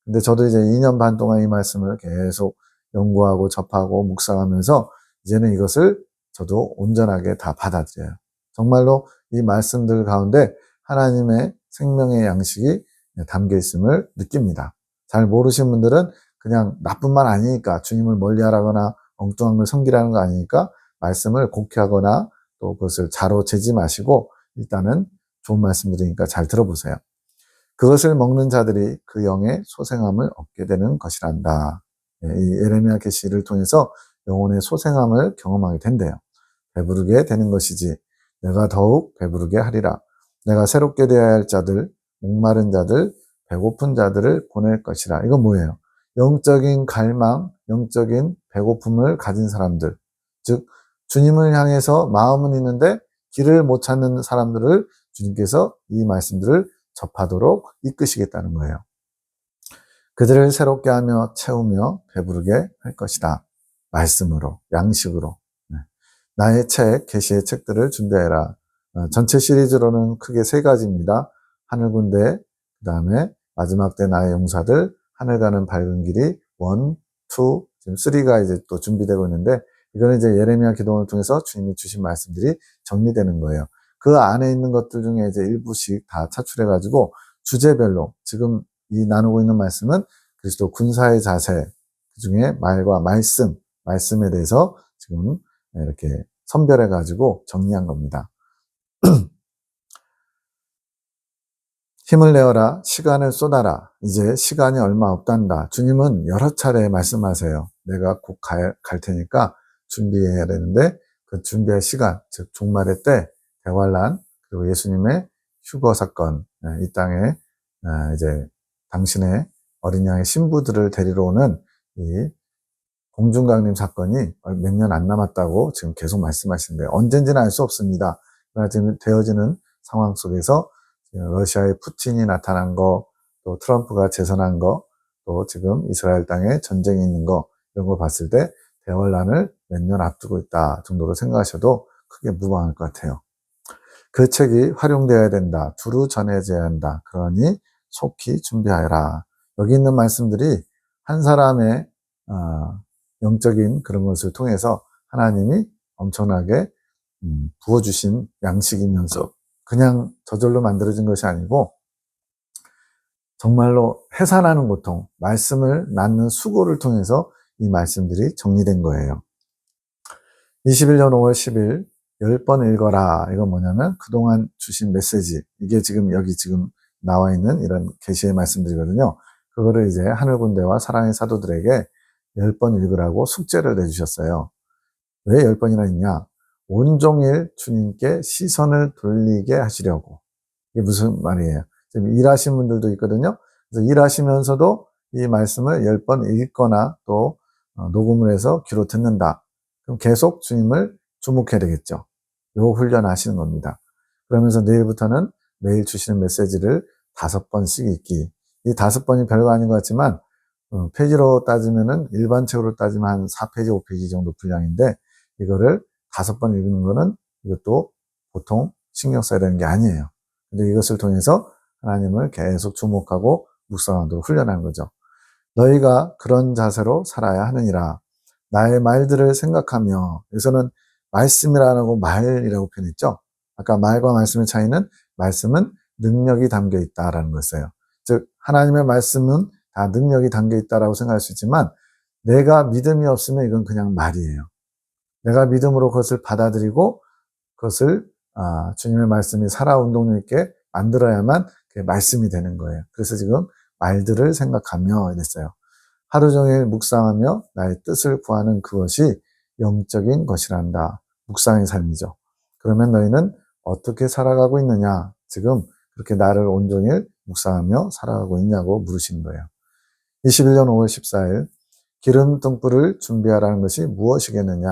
근데 저도 이제 2년 반 동안 이 말씀을 계속 연구하고 접하고 묵상하면서 이제는 이것을 저도 온전하게 다 받아들여요. 정말로 이 말씀들 가운데 하나님의 생명의 양식이 담겨 있음을 느낍니다. 잘 모르신 분들은 그냥 나쁜 말 아니니까 주님을 멀리하라거나 엉뚱한 걸 섬기라는 거 아니니까 말씀을 곡해하거나 또 그것을 자로 재지 마시고 일단은 좋은 말씀들이니까 잘 들어보세요. 그것을 먹는 자들이 그 영의 소생함을 얻게 되는 것이란다. 이 예레미야 계시를 통해서 영혼의 소생함을 경험하게 된대요. 배부르게 되는 것이지 내가 더욱 배부르게 하리라. 내가 새롭게 되어야 할 자들, 목마른 자들, 배고픈 자들을 보낼 것이라. 이건 뭐예요? 영적인 갈망, 영적인 배고픔을 가진 사람들, 즉 주님을 향해서 마음은 있는데 길을 못 찾는 사람들을 주님께서 이 말씀들을 접하도록 이끄시겠다는 거예요. 그들을 새롭게 하며 채우며 배부르게 할 것이다. 말씀으로, 양식으로. 나의 책, 계시의 책들을 준비해라. 전체 시리즈로는 크게 3가지입니다. 하늘군대, 그 다음에 마지막 때 나의 용사들, 하늘 가는 밝은 길이 1, 2, 지금 3가 이제 또 준비되고 있는데, 이거는 이제 예레미야 기도원을 통해서 주님이 주신 말씀들이 정리되는 거예요. 그 안에 있는 것들 중에 이제 일부씩 다 차출해가지고 주제별로 지금 이 나누고 있는 말씀은 그리스도 군사의 자세, 그 중에 말과 말씀에 대해서 지금 이렇게 선별해가지고 정리한 겁니다. 힘을 내어라, 시간을 쏟아라. 이제 시간이 얼마 없단다. 주님은 여러 차례 말씀하세요. 내가 곧 갈 테니까 준비해야 되는데 그 준비할 시간, 즉 종말의 때, 대환란, 그리고 예수님의 휴거 사건, 이 땅에 이제 당신의 어린 양의 신부들을 데리러 오는 이 공중강림 사건이 몇 년 안 남았다고 지금 계속 말씀하시는데 언젠지는 알 수 없습니다. 그러나 지금 되어지는 상황 속에서 러시아의 푸틴이 나타난 거, 또 트럼프가 재선한 거, 또 지금 이스라엘 땅에 전쟁이 있는 거, 이런 거 봤을 때 대환란을 몇 년 앞두고 있다 정도로 생각하셔도 크게 무방할 것 같아요. 그 책이 활용되어야 된다. 두루 전해져야 한다. 그러니 속히 준비하여라. 여기 있는 말씀들이 한 사람의 영적인 그런 것을 통해서 하나님이 엄청나게 부어주신 양식이면서 그냥 저절로 만들어진 것이 아니고 정말로 해산하는 고통, 말씀을 낳는 수고를 통해서 이 말씀들이 정리된 거예요. 21년 5월 10일 10번 읽어라. 이건 뭐냐면 그동안 주신 메시지, 이게 지금 여기 지금 나와 있는 이런 계시의 말씀들이거든요. 그거를 이제 하늘군대와 사랑의 사도들에게 10번 읽으라고 숙제를 내주셨어요. 왜 10번이나 읽냐? 온종일 주님께 시선을 돌리게 하시려고. 이게 무슨 말이에요? 지금 일하신 분들도 있거든요. 그래서 일하시면서도 이 말씀을 10번 읽거나 또 녹음을 해서 귀로 듣는다. 그럼 계속 주님을 주목해야 되겠죠. 요 훈련 하시는 겁니다. 그러면서 내일부터는 매일 주시는 메시지를 5번씩 읽기. 이 5번이 별거 아닌 것 같지만 페이지로 따지면은 일반 책으로 따지면 한 4페이지, 5페이지 정도 분량인데 이거를 5번 읽는 거는 이것도 보통 신경 써야 되는 게 아니에요. 근데 이것을 통해서 하나님을 계속 주목하고 묵상하도록 훈련하는 거죠. 너희가 그런 자세로 살아야 하느니라. 나의 말들을 생각하며, 여기서는 말씀이라고 말이라고 표현했죠. 아까 말과 말씀의 차이는 말씀은 능력이 담겨 있다라는 거였어요. 즉 하나님의 말씀은 다 능력이 담겨 있다라고 생각할 수 있지만 내가 믿음이 없으면 이건 그냥 말이에요. 내가 믿음으로 그것을 받아들이고 그것을 주님의 말씀이 살아 운동력 있게 만들어야만 그게 말씀이 되는 거예요. 그래서 지금 말들을 생각하며 이랬어요. 하루 종일 묵상하며 나의 뜻을 구하는 그것이 영적인 것이란다. 묵상의 삶이죠. 그러면 너희는 어떻게 살아가고 있느냐? 지금 그렇게 나를 온종일 묵상하며 살아가고 있냐고 물으시는 거예요. 21년 5월 14일 기름등불을 준비하라는 것이 무엇이겠느냐?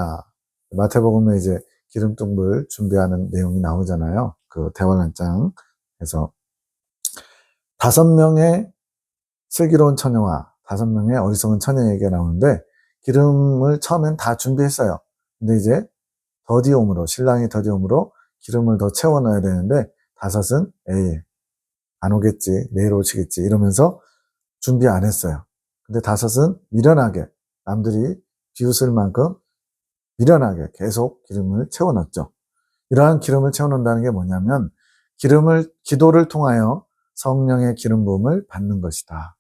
마태복음에 이제 기름등불 준비하는 내용이 나오잖아요. 그 대환란장에서 5명의 슬기로운 처녀와 5명의 어리석은 처녀에게 나오는데 기름을 처음엔 다 준비했어요. 근데 이제 더디옴으로, 신랑이 더디옴으로 기름을 더 채워 넣어야 되는데 5은 에이 안 오겠지, 내일 오시겠지 이러면서 준비 안 했어요. 근데 5은 미련하게 남들이 비웃을 만큼 미련하게 계속 기름을 채워 넣었죠. 이러한 기름을 채워 넣는다는 게 뭐냐면 기도를 통하여 성령의 기름 부음을 받는 것이다.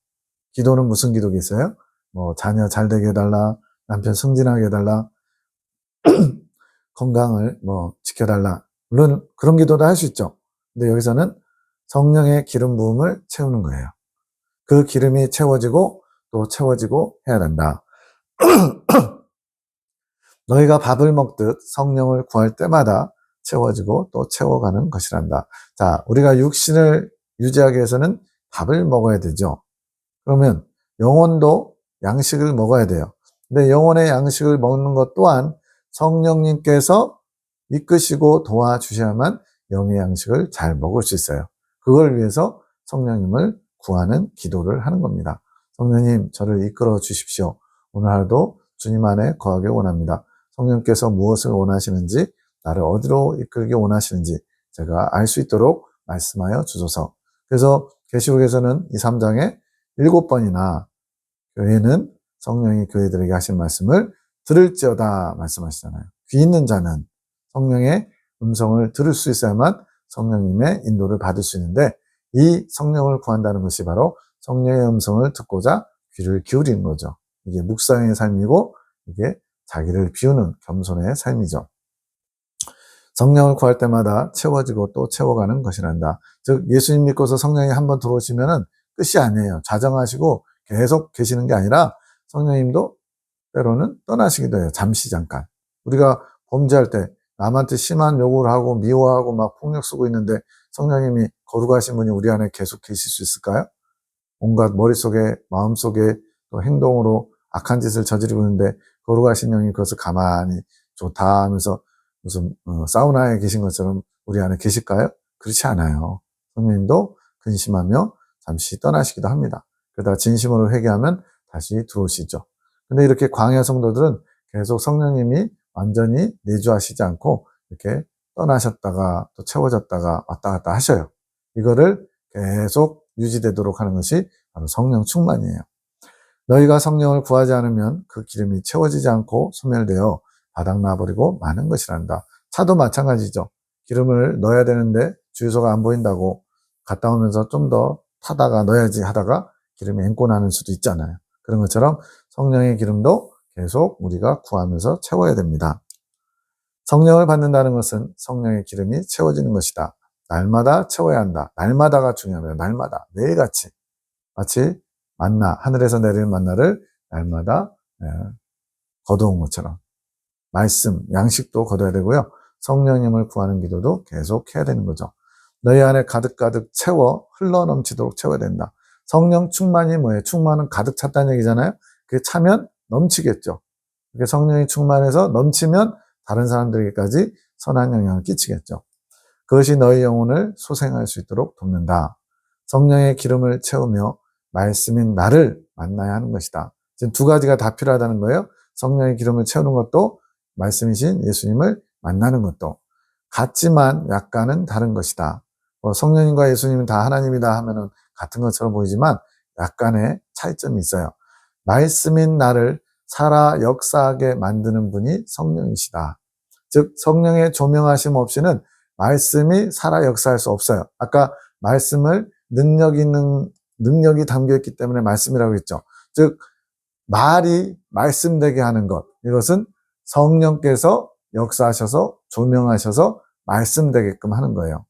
기도는 무슨 기도겠어요? 뭐 자녀 잘 되게 해달라, 남편 승진하게 해달라, 건강을 뭐 지켜달라. 물론 그런 기도도 할 수 있죠. 근데 여기서는 성령의 기름 부음을 채우는 거예요. 그 기름이 채워지고 또 채워지고 해야 된다. 너희가 밥을 먹듯 성령을 구할 때마다 채워지고 또 채워가는 것이란다. 자, 우리가 육신을 유지하기 위해서는 밥을 먹어야 되죠. 그러면 영혼도 양식을 먹어야 돼요. 근데 영혼의 양식을 먹는 것 또한 성령님께서 이끄시고 도와주셔야만 영의 양식을 잘 먹을 수 있어요. 그걸 위해서 성령님을 구하는 기도를 하는 겁니다. 성령님, 저를 이끌어 주십시오. 오늘 하루도 주님 안에 거하기 원합니다. 성령께서 무엇을 원하시는지, 나를 어디로 이끌기 원하시는지 제가 알 수 있도록 말씀하여 주소서. 그래서 계시록에서는 이 3장에 7번이나 교회는 성령이 교회들에게 하신 말씀을 들을지어다 말씀하시잖아요. 귀 있는 자는 성령의 음성을 들을 수 있어야만 성령님의 인도를 받을 수 있는데, 이 성령을 구한다는 것이 바로 성령의 음성을 듣고자 귀를 기울이는 거죠. 이게 묵상의 삶이고, 이게 자기를 비우는 겸손의 삶이죠. 성령을 구할 때마다 채워지고 또 채워가는 것이란다. 즉 예수님 믿고서 성령이 한번 들어오시면은 끝이 아니에요. 자정하시고 계속 계시는 게 아니라 성령님도 때로는 떠나시기도 해요. 잠시 잠깐. 우리가 범죄할 때 남한테 심한 욕을 하고 미워하고 막 폭력 쓰고 있는데 성령님이 거룩하신 분이 우리 안에 계속 계실 수 있을까요? 온갖 머릿속에 마음속에 또 행동으로 악한 짓을 저지르고 있는데 거룩하신 영이 그것을 가만히 좋다 하면서 무슨 사우나에 계신 것처럼 우리 안에 계실까요? 그렇지 않아요. 성령님도 근심하며 잠시 떠나시기도 합니다. 그러다가 진심으로 회개하면 다시 들어오시죠. 근데 이렇게 광야 성도들은 계속 성령님이 완전히 내주하시지 않고 이렇게 떠나셨다가 또 채워졌다가 왔다 갔다 하셔요. 이거를 계속 유지되도록 하는 것이 바로 성령 충만이에요. 너희가 성령을 구하지 않으면 그 기름이 채워지지 않고 소멸되어 바닥나버리고 마는 것이란다. 차도 마찬가지죠. 기름을 넣어야 되는데 주유소가 안 보인다고 갔다 오면서 좀 더 타다가 넣어야지 하다가 기름이 앵꼬 나는 수도 있잖아요. 그런 것처럼 성령의 기름도 계속 우리가 구하면서 채워야 됩니다. 성령을 받는다는 것은 성령의 기름이 채워지는 것이다. 날마다 채워야 한다. 날마다가 중요합니다. 날마다. 매일같이. 마치 만나, 하늘에서 내리는 만나를 날마다 거두온 것처럼. 말씀, 양식도 거둬야 되고요. 성령님을 구하는 기도도 계속 해야 되는 거죠. 너희 안에 가득가득 채워 흘러넘치도록 채워야 된다. 성령 충만이 뭐예요? 충만은 가득 찼다는 얘기잖아요. 그게 차면 넘치겠죠. 그게 성령이 충만해서 넘치면 다른 사람들에게까지 선한 영향을 끼치겠죠. 그것이 너희 영혼을 소생할 수 있도록 돕는다. 성령의 기름을 채우며 말씀인 나를 만나야 하는 것이다. 지금 두 가지가 다 필요하다는 거예요. 성령의 기름을 채우는 것도 말씀이신 예수님을 만나는 것도 같지만 약간은 다른 것이다. 성령님과 예수님은 다 하나님이다 하면은 같은 것처럼 보이지만 약간의 차이점이 있어요. 말씀인 나를 살아 역사하게 만드는 분이 성령이시다. 즉 성령의 조명하심 없이는 말씀이 살아 역사할 수 없어요. 아까 말씀을 능력이 담겨있기 때문에 말씀이라고 했죠. 즉 말이 말씀되게 하는 것, 이것은 성령께서 역사하셔서 조명하셔서 말씀되게끔 하는 거예요.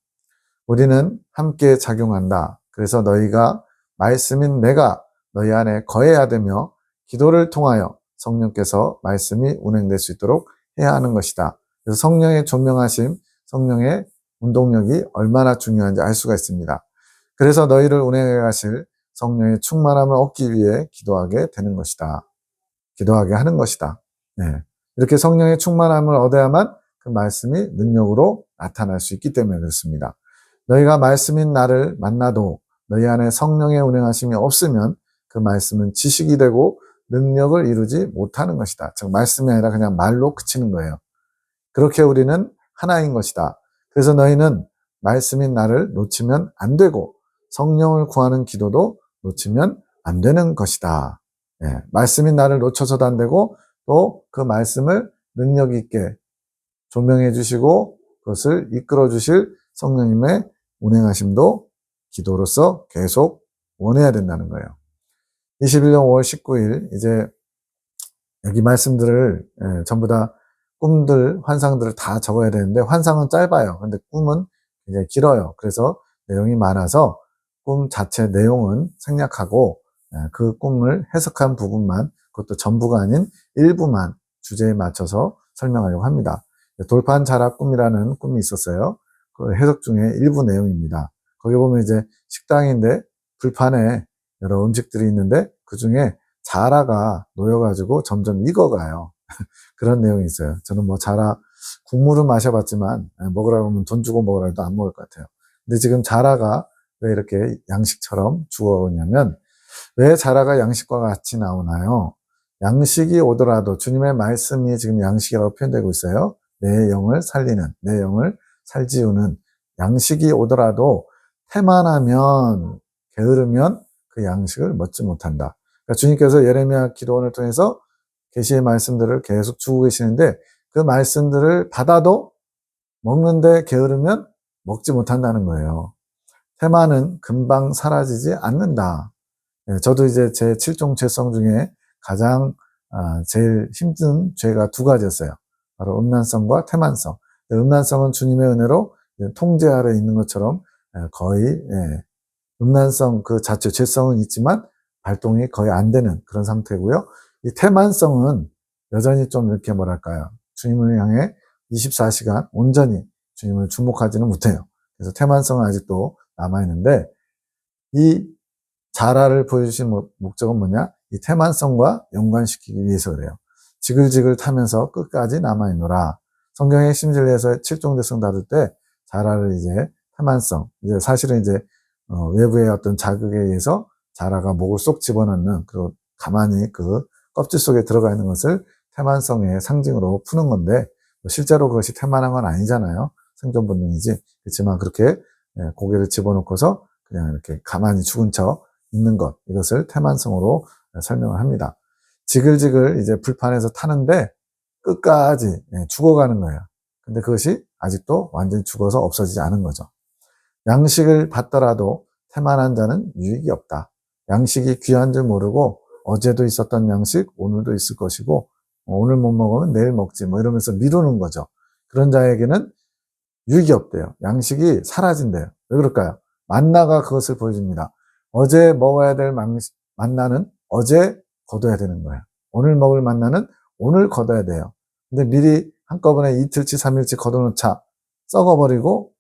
우리는 함께 작용한다. 그래서 너희가 말씀인 내가 너희 안에 거해야 되며 기도를 통하여 성령께서 말씀이 운행될 수 있도록 해야 하는 것이다. 그래서 성령의 조명하심, 성령의 운동력이 얼마나 중요한지 알 수가 있습니다. 그래서 너희를 운행해 가실 성령의 충만함을 얻기 위해 기도하게 되는 것이다. 기도하게 하는 것이다. 네. 이렇게 성령의 충만함을 얻어야만 그 말씀이 능력으로 나타날 수 있기 때문에 그렇습니다. 너희가 말씀인 나를 만나도 너희 안에 성령의 운행하심이 없으면 그 말씀은 지식이 되고 능력을 이루지 못하는 것이다. 즉 말씀이 아니라 그냥 말로 그치는 거예요. 그렇게 우리는 하나인 것이다. 그래서 너희는 말씀인 나를 놓치면 안 되고 성령을 구하는 기도도 놓치면 안 되는 것이다. 예, 말씀인 나를 놓쳐서도 안 되고 또 그 말씀을 능력 있게 조명해 주시고 그것을 이끌어 주실 성령님의 운행하심도 기도로서 계속 원해야 된다는 거예요. 21년 5월 19일 이제 여기 말씀들을 전부 다 꿈들, 환상들을 다 적어야 되는데 환상은 짧아요. 근데 꿈은 굉장히 길어요. 그래서 내용이 많아서 꿈 자체 내용은 생략하고 그 꿈을 해석한 부분만, 그것도 전부가 아닌 일부만 주제에 맞춰서 설명하려고 합니다. 돌판 자락 꿈이라는 꿈이 있었어요. 그 해석 중에 일부 내용입니다. 거기 보면 이제 식당인데 불판에 여러 음식들이 있는데 그 중에 자라가 놓여가지고 점점 익어가요. 그런 내용이 있어요. 저는 뭐 자라 국물은 마셔봤지만 먹으라고 하면 돈 주고 먹으라 해도 안 먹을 것 같아요. 근데 지금 자라가 왜 이렇게 양식처럼 죽어오냐면, 왜 자라가 양식과 같이 나오나요? 양식이 오더라도, 주님의 말씀이 지금 양식이라고 표현되고 있어요. 내 영을 살리는, 내 영을 살지우는, 양식이 오더라도 태만하면, 게으르면 그 양식을 먹지 못한다. 그러니까 주님께서 예레미야 기도원을 통해서 계시의 말씀들을 계속 주고 계시는데, 그 말씀들을 받아도 먹는데 게으르면 먹지 못한다는 거예요. 태만은 금방 사라지지 않는다. 저도 이제 제 7종 죄성 중에 가장 제일 힘든 죄가 두 가지였어요. 바로 음란성과 태만성. 음란성은 주님의 은혜로 통제 아래 있는 것처럼 거의 음란성 그 자체 죄성은 있지만 발동이 거의 안 되는 그런 상태고요. 이 태만성은 여전히 좀 이렇게 뭐랄까요, 주님을 향해 24시간 온전히 주님을 주목하지는 못해요. 그래서 태만성은 아직도 남아있는데, 이 자라를 보여주신 목적은 뭐냐? 이 태만성과 연관시키기 위해서 그래요. 지글지글 타면서 끝까지 남아있노라. 성경의 핵심 진리에서 7종 죄성 다룰 때 자라를 이제 태만성, 이제 사실은 이제 외부의 어떤 자극에 의해서 자라가 목을 쏙 집어넣는, 그리고 가만히 그 껍질 속에 들어가 있는 것을 태만성의 상징으로 푸는 건데, 실제로 그것이 태만한 건 아니잖아요. 생존 본능이지. 그렇지만 그렇게 고개를 집어넣고서 그냥 이렇게 가만히 죽은 척 있는 것, 이것을 태만성으로 설명을 합니다. 지글지글 이제 불판에서 타는데 끝까지 죽어가는 거예요. 근데 그것이 아직도 완전히 죽어서 없어지지 않은 거죠. 양식을 받더라도 태만한 자는 유익이 없다. 양식이 귀한 줄 모르고 어제도 있었던 양식 오늘도 있을 것이고, 오늘 못 먹으면 내일 먹지 뭐 이러면서 미루는 거죠. 그런 자에게는 유익이 없대요. 양식이 사라진대요. 왜 그럴까요? 만나가 그것을 보여줍니다. 어제 먹어야 될 만나는 어제 거둬야 되는 거예요. 오늘 먹을 만나는 오늘 거둬야 돼요. 근데 미리 한꺼번에 이틀치 3일치 거둬놓자 썩어버리고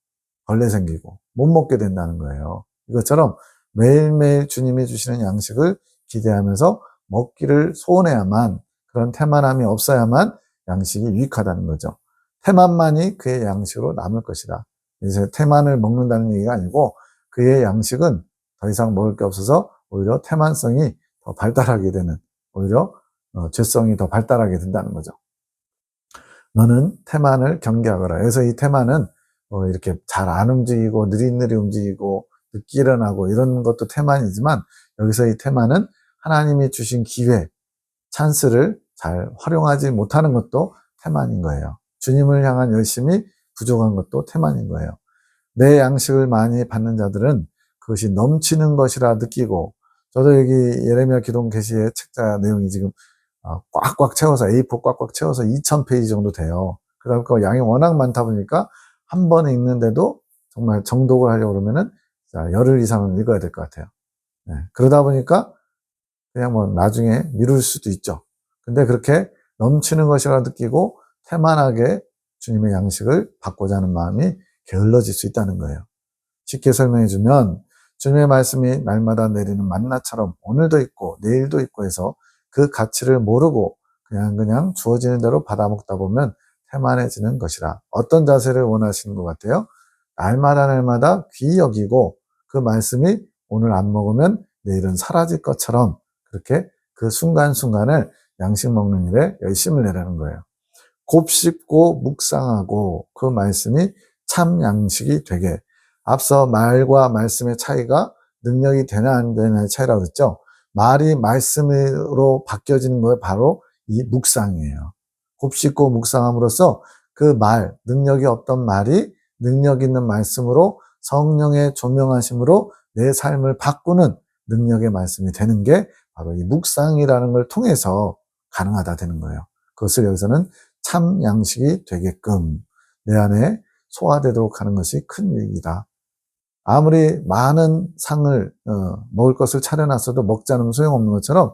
벌레 생기고 못 먹게 된다는 거예요. 이것처럼 매일매일 주님이 주시는 양식을 기대하면서 먹기를 소원해야만, 그런 태만함이 없어야만 양식이 유익하다는 거죠. 태만만이 그의 양식으로 남을 것이다. 이제 태만을 먹는다는 얘기가 아니고, 그의 양식은 더 이상 먹을 게 없어서 오히려 태만성이 더 발달하게 되는, 오히려 죄성이 더 발달하게 된다는 거죠. 너는 태만을 경계하거라. 그래서 이 태만은 이렇게 잘 안 움직이고 느릿느릿 움직이고 늦게 일어나고 이런 것도 태만이지만, 여기서 이 태만은 하나님이 주신 기회, 찬스를 잘 활용하지 못하는 것도 태만인 거예요. 주님을 향한 열심이 부족한 것도 태만인 거예요. 내 양식을 많이 받는 자들은 그것이 넘치는 것이라 느끼고, 저도 여기 예레미야 기독 계시의 책자 내용이 지금 꽉꽉 채워서, A4 꽉꽉 채워서 2000페이지 정도 돼요. 그러다 보니까 양이 워낙 많다 보니까 한 번에 읽는데도 정말 정독을 하려고 그러면은 열흘 이상은 읽어야 될 것 같아요. 그러다 보니까 그냥 뭐 나중에 미룰 수도 있죠. 근데 그렇게 넘치는 것이라 느끼고 태만하게 주님의 양식을 받고자 하는 마음이 게을러질 수 있다는 거예요. 쉽게 설명해 주면, 주님의 말씀이 날마다 내리는 만나처럼 오늘도 있고 내일도 있고 해서 그 가치를 모르고 그냥 주어지는 대로 받아먹다 보면 태만해지는 것이라. 어떤 자세를 원하시는 것 같아요? 날마다 귀히 여기고 그 말씀이 오늘 안 먹으면 내일은 사라질 것처럼, 그렇게 그 순간순간을 양식 먹는 일에 열심을 내라는 거예요. 곱씹고 묵상하고 그 말씀이 참 양식이 되게. 앞서 말과 말씀의 차이가 능력이 되나 안 되나의 차이라고 그랬죠. 말이 말씀으로 바뀌어지는 거에 바로 이 묵상이에요. 곱씹고 묵상함으로써 그 말, 능력이 없던 말이 능력 있는 말씀으로, 성령의 조명하심으로 내 삶을 바꾸는 능력의 말씀이 되는 게 바로 이 묵상이라는 걸 통해서 가능하다 되는 거예요. 그것을 여기서는 참 양식이 되게끔 내 안에 소화되도록 하는 것이 큰 유익이다. 아무리 많은 상을 먹을 것을 차려놨어도 먹지 않으면 소용없는 것처럼,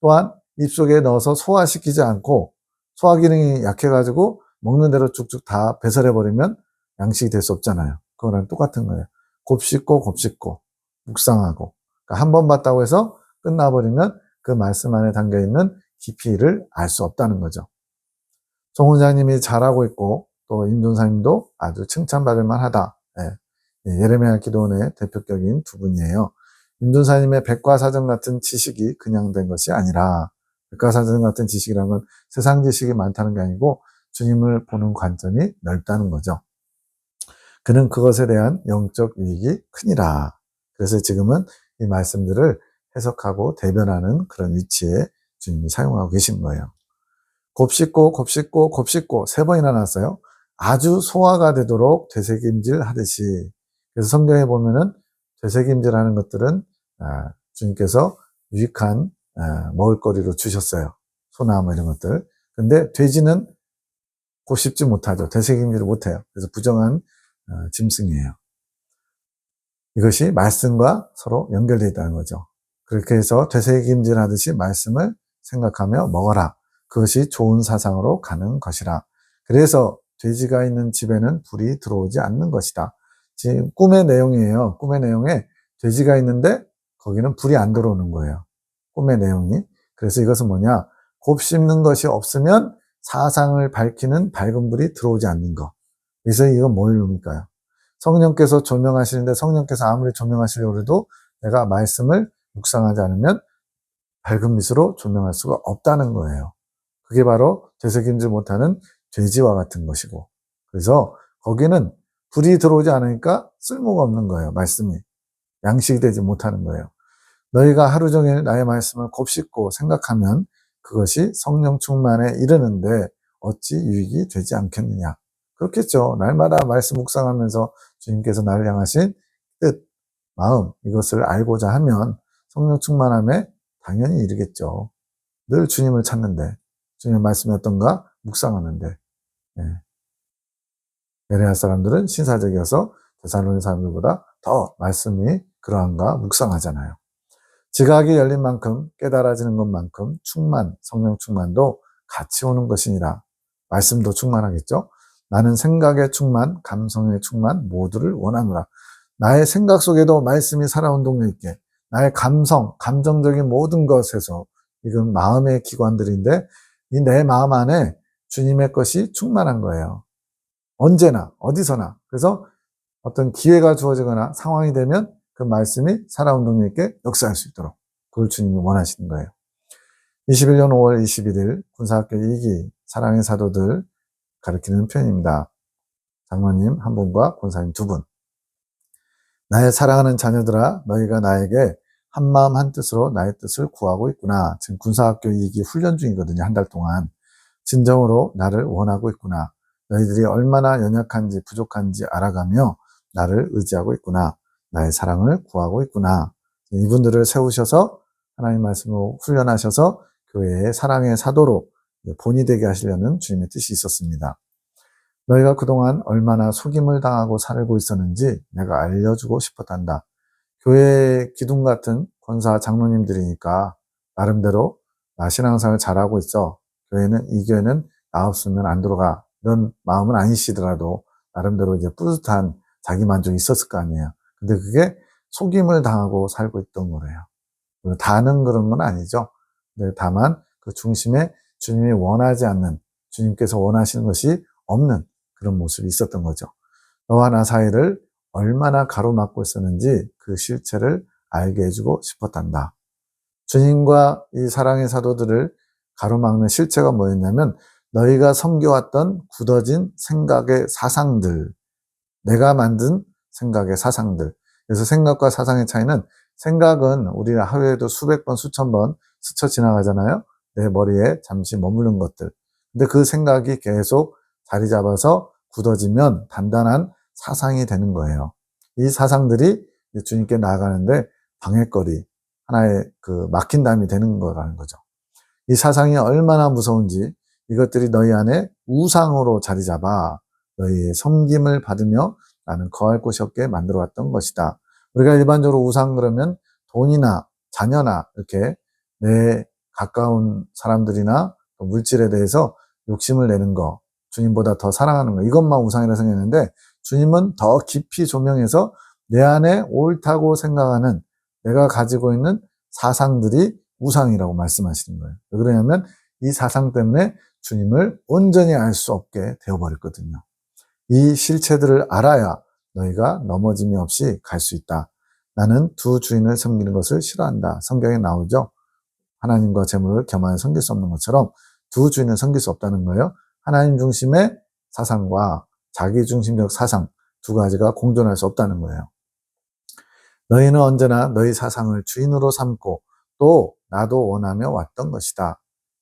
또한 입속에 넣어서 소화시키지 않고 소화 기능이 약해가지고 먹는 대로 쭉쭉 다 배설해버리면 양식이 될 수 없잖아요. 그거랑 똑같은 거예요. 곱씹고 묵상하고, 그러니까 한 번 봤다고 해서 끝나버리면 그 말씀 안에 담겨있는 깊이를 알 수 없다는 거죠. 송 원장님이 잘하고 있고 또 임종사님도 아주 칭찬받을 만하다. 예레미야 기도원의 대표격인 두 분이에요. 임종사님의 백과사전 같은 지식이 그냥 된 것이 아니라, 백과사전 같은 지식이라는 건 세상 지식이 많다는 게 아니고 주님을 보는 관점이 넓다는 거죠. 그는 그것에 대한 영적 유익이 크니라. 그래서 지금은 이 말씀들을 해석하고 대변하는 그런 위치에 주님이 사용하고 계신 거예요. 곱씹고 곱씹고 곱씹고 3번이나 나왔어요. 아주 소화가 되도록 되새김질 하듯이. 그래서 성경에 보면은 되새김질 하는 것들은 주님께서 유익한 먹을거리로 주셨어요. 소나무 이런 것들. 근데 돼지는 곱씹지 못하죠. 되새김질을 못해요. 그래서 부정한 짐승이에요. 이것이 말씀과 서로 연결되어 있다는 거죠. 그렇게 해서 되새김질 하듯이 말씀을 생각하며 먹어라. 그것이 좋은 사상으로 가는 것이라. 그래서 돼지가 있는 집에는 불이 들어오지 않는 것이다. 지금 꿈의 내용이에요. 꿈의 내용에 돼지가 있는데 거기는 불이 안 들어오는 거예요. 꿈의 내용이. 그래서 이것은 뭐냐? 곱씹는 것이 없으면 사상을 밝히는 밝은 불이 들어오지 않는 것. 그래서 이건 뭘 의미일까요? 성령께서 조명하시는데 성령께서 아무리 조명하시려고 해도 내가 말씀을 묵상하지 않으면 밝은 빛으로 조명할 수가 없다는 거예요. 그게 바로 되새김질 못하는 돼지와 같은 것이고, 그래서 거기는 불이 들어오지 않으니까 쓸모가 없는 거예요. 말씀이 양식이 되지 못하는 거예요. 너희가 하루 종일 나의 말씀을 곱씹고 생각하면 그것이 성령 충만에 이르는데 어찌 유익이 되지 않겠느냐. 그렇겠죠. 날마다 말씀 묵상하면서 주님께서 나를 향하신 뜻, 마음, 이것을 알고자 하면 성령 충만함에 당연히 이르겠죠. 늘 주님을 찾는데, 주님의 말씀이 어떤가 묵상하는데, 베레아 사람들은 신사적이어서 데살로니 사람들보다 더 말씀이 그러한가 묵상하잖아요. 지각이 열린 만큼 깨달아지는 것만큼 충만, 성령 충만도 같이 오는 것이니라. 말씀도 충만하겠죠. 나는 생각의 충만, 감성의 충만 모두를 원하노라. 나의 생각 속에도 말씀이 살아운동력 있게, 나의 감성, 감정적인 모든 것에서, 이건 마음의 기관들인데 이 내 마음 안에 주님의 것이 충만한 거예요. 언제나 어디서나. 그래서 어떤 기회가 주어지거나 상황이 되면 그 말씀이 살아운동력 있게 역사할 수 있도록 그걸 주님이 원하시는 거예요. 21년 5월 21일 군사학교 2기 사랑의 사도들 가르치는 표현입니다. 장로님 한 분과 권사님 2분. 나의 사랑하는 자녀들아, 너희가 나에게 한마음 한뜻으로 나의 뜻을 구하고 있구나. 지금 군사학교 2기 훈련 중이거든요. 한 달 동안. 진정으로 나를 원하고 있구나. 너희들이 얼마나 연약한지 부족한지 알아가며 나를 의지하고 있구나. 나의 사랑을 구하고 있구나. 이분들을 세우셔서 하나님 말씀으로 훈련하셔서 교회의 사랑의 사도로 본이 되게 하시려는 주님의 뜻이 있었습니다. 너희가 그동안 얼마나 속임을 당하고 살고 있었는지 내가 알려주고 싶었단다. 교회의 기둥 같은 권사 장로님들이니까 나름대로 나 신앙생활 잘하고 있어. 이 교회는 나 없으면 안 들어가. 이런 마음은 아니시더라도 나름대로 이제 뿌듯한 자기 만족이 있었을 거 아니에요. 근데 그게 속임을 당하고 살고 있던 거래요. 다는 그런 건 아니죠. 근데 다만 그 중심에 주님이 원하지 않는, 주님께서 원하시는 것이 없는 그런 모습이 있었던 거죠. 너와 나 사이를 얼마나 가로막고 있었는지 그 실체를 알게 해주고 싶었단다. 주님과 이 사랑의 사도들을 가로막는 실체가 뭐였냐면 너희가 섬겨왔던 굳어진 생각의 사상들, 내가 만든 생각의 사상들. 그래서 생각과 사상의 차이는, 생각은 우리가 하루에도 수백 번, 수천 번 스쳐 지나가잖아요. 내 머리에 잠시 머무른 것들. 근데 그 생각이 계속 자리 잡아서 굳어지면 단단한 사상이 되는 거예요. 이 사상들이 주님께 나아가는데 방해거리, 하나의 그 막힌 담이 되는 거라는 거죠. 이 사상이 얼마나 무서운지 이것들이 너희 안에 우상으로 자리 잡아 너희의 섬김을 받으며 나는 거할 곳이 없게 만들어 왔던 것이다. 우리가 일반적으로 우상 그러면 돈이나 자녀나 이렇게 내 가까운 사람들이나 물질에 대해서 욕심을 내는 거, 주님보다 더 사랑하는 거, 이것만 우상이라 생각했는데 주님은 더 깊이 조명해서 내 안에 옳다고 생각하는 내가 가지고 있는 사상들이 우상이라고 말씀하시는 거예요. 왜 그러냐면 이 사상 때문에 주님을 온전히 알 수 없게 되어버렸거든요. 이 실체들을 알아야 너희가 넘어짐이 없이 갈 수 있다. 나는 두 주인을 섬기는 것을 싫어한다. 성경에 나오죠. 하나님과 재물을 겸하여 섬길 수 없는 것처럼 두 주인을 섬길 수 없다는 거예요. 하나님 중심의 사상과 자기 중심적 사상 두 가지가 공존할 수 없다는 거예요. 너희는 언제나 너희 사상을 주인으로 삼고 또 나도 원하며 왔던 것이다.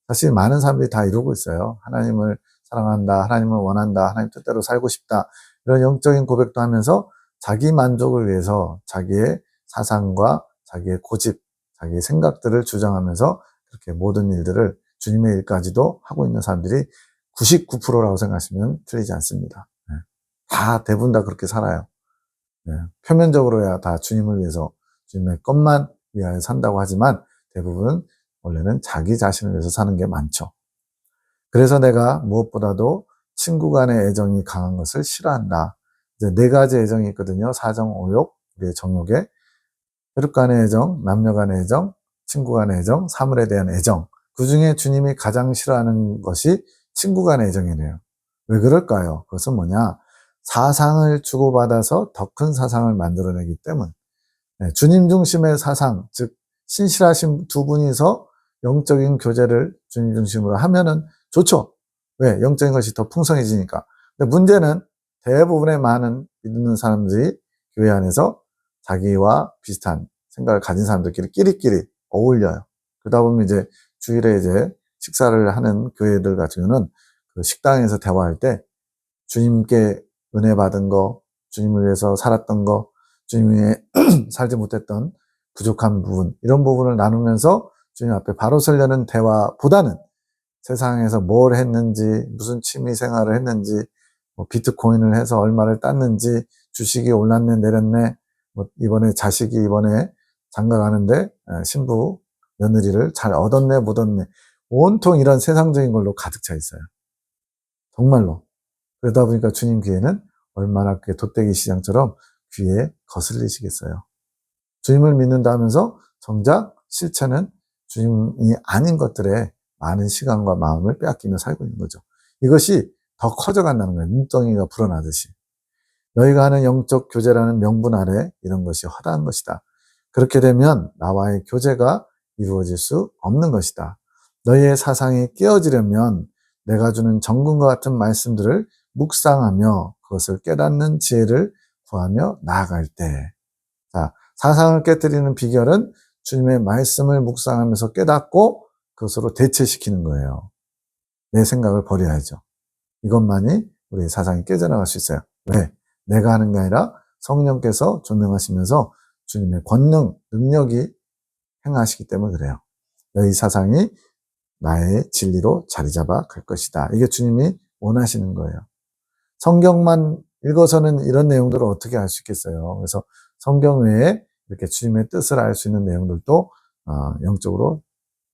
사실 많은 사람들이 다 이러고 있어요. 하나님을 사랑한다, 하나님을 원한다, 하나님 뜻대로 살고 싶다. 이런 영적인 고백도 하면서 자기 만족을 위해서 자기의 사상과 자기의 고집, 자기의 생각들을 주장하면서 그렇게 모든 일들을 주님의 일까지도 하고 있는 사람들이 99%라고 생각하시면 틀리지 않습니다. 다 대부분 다 그렇게 살아요. 표면적으로야 다 주님을 위해서 주님의 것만 위하여 산다고 하지만 대부분 원래는 자기 자신을 위해서 사는 게 많죠. 그래서 내가 무엇보다도 친구 간의 애정이 강한 것을 싫어한다. 이제 네 가지 애정이 있거든요. 사정, 오욕, 우리의 정욕에 혈육 간의 애정, 남녀 간의 애정, 친구 간의 애정, 사물에 대한 애정. 그 중에 주님이 가장 싫어하는 것이 친구 간의 애정이래요. 왜 그럴까요? 그것은 뭐냐? 사상을 주고받아서 더 큰 사상을 만들어내기 때문. 주님 중심의 사상, 즉 신실하신 두 분이서 영적인 교제를 주님 중심으로 하면은 좋죠. 왜? 영적인 것이 더 풍성해지니까. 근데 문제는 대부분의 많은 믿는 사람들이 교회 안에서 자기와 비슷한 생각을 가진 사람들끼리 끼리끼리 어울려요. 그러다 보면 이제 주일에 이제 식사를 하는 교회들 같은 경우는 그 식당에서 대화할 때 주님께 은혜 받은 거, 주님을 위해서 살았던 거, 주님이 살지 못했던 부족한 부분, 이런 부분을 나누면서 주님 앞에 바로 서려는 대화보다는 세상에서 뭘 했는지, 무슨 취미 생활을 했는지, 뭐 비트코인을 해서 얼마를 땄는지, 주식이 올랐네, 내렸네, 뭐 이번에 자식이 이번에 장가 가는데 신부, 며느리를 잘 얻었네, 못 얻네. 온통 이런 세상적인 걸로 가득 차 있어요. 정말로. 그러다 보니까 주님 귀에는 얼마나 그게 돗대기 시장처럼 귀에 거슬리시겠어요. 주님을 믿는다 하면서 정작 실체는 주님이 아닌 것들에 많은 시간과 마음을 빼앗기며 살고 있는 거죠. 이것이 더 커져간다는 거예요. 눈덩이가 불어나듯이. 너희가 하는 영적 교제라는 명분 아래 이런 것이 허다한 것이다. 그렇게 되면 나와의 교제가 이루어질 수 없는 것이다. 너희의 사상이 깨어지려면 내가 주는 정금과 같은 말씀들을 묵상하며 그것을 깨닫는 지혜를 구하며 나아갈 때, 자, 사상을 깨뜨리는 비결은 주님의 말씀을 묵상하면서 깨닫고 그것으로 대체시키는 거예요. 내 생각을 버려야죠. 이것만이 우리의 사상이 깨져나갈 수 있어요. 왜? 내가 하는 게 아니라 성령께서 조명하시면서 주님의 권능, 능력이 행하시기 때문에 그래요. 너희 사상이 나의 진리로 자리 잡아 갈 것이다. 이게 주님이 원하시는 거예요. 성경만 읽어서는 이런 내용들을 어떻게 알 수 있겠어요. 그래서 성경 외에 이렇게 주님의 뜻을 알 수 있는 내용들도 영적으로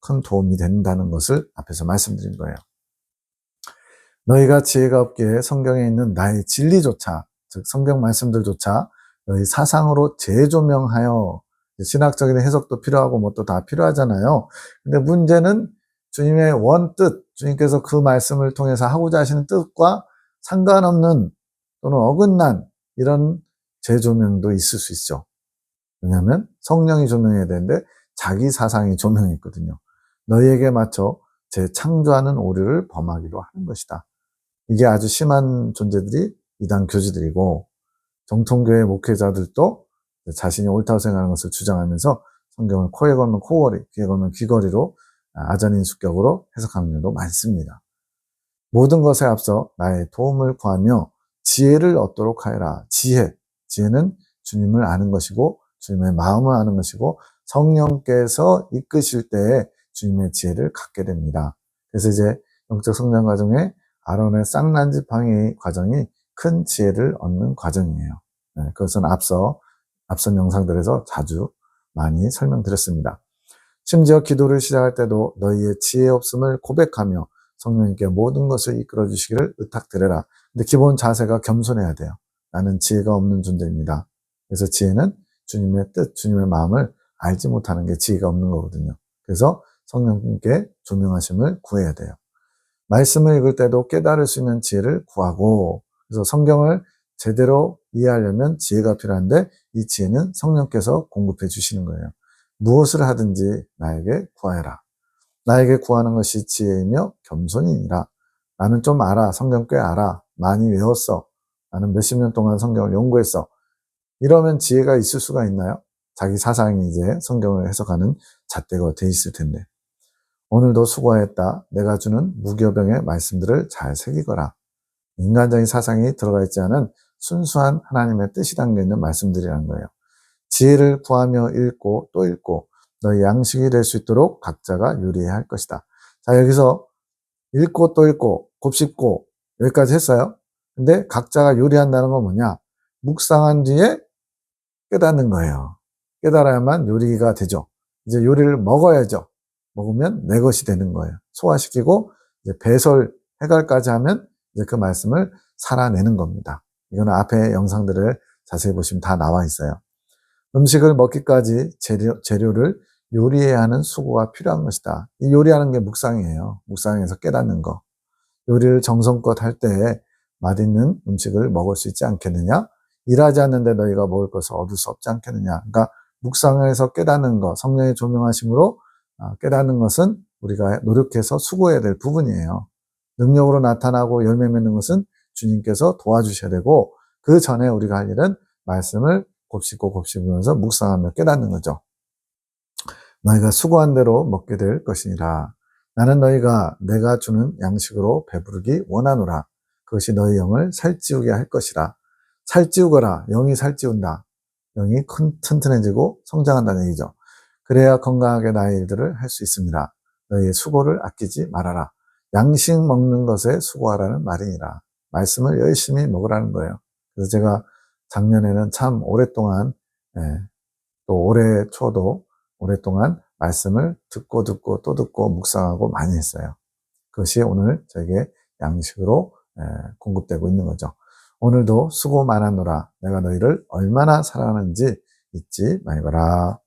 큰 도움이 된다는 것을 앞에서 말씀드린 거예요. 너희가 지혜가 없기에 성경에 있는 나의 진리조차, 즉 성경 말씀들조차 너희 사상으로 재조명하여, 신학적인 해석도 필요하고 뭣도 다 필요하잖아요. 근데 문제는 주님의 원뜻, 주님께서 그 말씀을 통해서 하고자 하시는 뜻과 상관없는 또는 어긋난 이런 재조명도 있을 수 있죠. 왜냐하면 성령이 조명해야 되는데 자기 사상이 조명했거든요. 너희에게 맞춰 재창조하는 오류를 범하기로 하는 것이다. 이게 아주 심한 존재들이 이단 교주들이고, 정통교회 목회자들도 자신이 옳다고 생각하는 것을 주장하면서 성경을 코에 걸면 코걸이, 귀에 걸면 귀걸이로 아전인수격으로 해석하는 경우도 많습니다. 모든 것에 앞서 나의 도움을 구하며 지혜를 얻도록 하여라. 지혜는 주님을 아는 것이고 주님의 마음을 아는 것이고 성령께서 이끄실 때에 주님의 지혜를 갖게 됩니다. 그래서 이제 영적 성장 과정에 아론의 쌍난지팡이 과정이 큰 지혜를 얻는 과정이에요. 그것은 앞선 영상들에서 자주 많이 설명드렸습니다. 심지어 기도를 시작할 때도 너희의 지혜 없음을 고백하며 성령님께 모든 것을 이끌어 주시기를 의탁드려라. 근데 기본 자세가 겸손해야 돼요. 나는 지혜가 없는 존재입니다. 그래서 지혜는 주님의 뜻, 주님의 마음을 알지 못하는 게 지혜가 없는 거거든요. 그래서 성령님께 조명하심을 구해야 돼요. 말씀을 읽을 때도 깨달을 수 있는 지혜를 구하고, 그래서 성경을 제대로 이해하려면 지혜가 필요한데 이 지혜는 성령께서 공급해 주시는 거예요. 무엇을 하든지 나에게 구하여라. 나에게 구하는 것이 지혜이며 겸손이니라. 나는 좀 알아. 성경 꽤 알아. 많이 외웠어. 나는 몇십 년 동안 성경을 연구했어. 이러면 지혜가 있을 수가 있나요? 자기 사상이 이제 성경을 해석하는 잣대가 돼 있을 텐데. 오늘도 수고하였다. 내가 주는 무교병의 말씀들을 잘 새기거라. 인간적인 사상이 들어가 있지 않은 순수한 하나님의 뜻이 담겨있는 말씀들이라는 거예요. 지혜를 구하며 읽고 또 읽고 너희 양식이 될 수 있도록 각자가 유리해야 할 것이다. 자, 여기서 읽고 또 읽고 곱씹고 여기까지 했어요. 근데 각자가 요리한다는 건 뭐냐? 묵상한 뒤에 깨닫는 거예요. 깨달아야만 요리가 되죠. 이제 요리를 먹어야죠. 먹으면 내 것이 되는 거예요. 소화시키고 이제 배설, 해갈까지 하면 이제 그 말씀을 살아내는 겁니다. 이거는 앞에 영상들을 자세히 보시면 다 나와 있어요. 음식을 먹기까지 재료를 요리해야 하는 수고가 필요한 것이다. 이 요리하는 게 묵상이에요. 묵상에서 깨닫는 거. 요리를 정성껏 할 때 맛있는 음식을 먹을 수 있지 않겠느냐? 일하지 않는데 너희가 먹을 것을 얻을 수 없지 않겠느냐? 그러니까 묵상에서 깨닫는 것, 성령의 조명하심으로 깨닫는 것은 우리가 노력해서 수고해야 될 부분이에요. 능력으로 나타나고 열매 맺는 것은 주님께서 도와주셔야 되고, 그 전에 우리가 할 일은 말씀을 곱씹고 곱씹으면서 묵상하며 깨닫는 거죠. 너희가 수고한 대로 먹게 될 것이니라. 나는 너희가 내가 주는 양식으로 배부르기 원하노라. 그것이 너희 영을 살찌우게 할 것이라. 살찌우거라. 영이 살찌운다. 영이 튼튼해지고 성장한다는 얘기죠. 그래야 건강하게 나의 일들을 할 수 있습니다. 너희의 수고를 아끼지 말아라. 양식 먹는 것에 수고하라는 말이니라. 말씀을 열심히 먹으라는 거예요. 그래서 제가 작년에는 참 오랫동안, 또 올해 초도 오랫동안 말씀을 듣고 또 듣고 묵상하고 많이 했어요. 그것이 오늘 저에게 양식으로 공급되고 있는 거죠. 오늘도 수고 많았노라. 내가 너희를 얼마나 사랑하는지 잊지 말거라.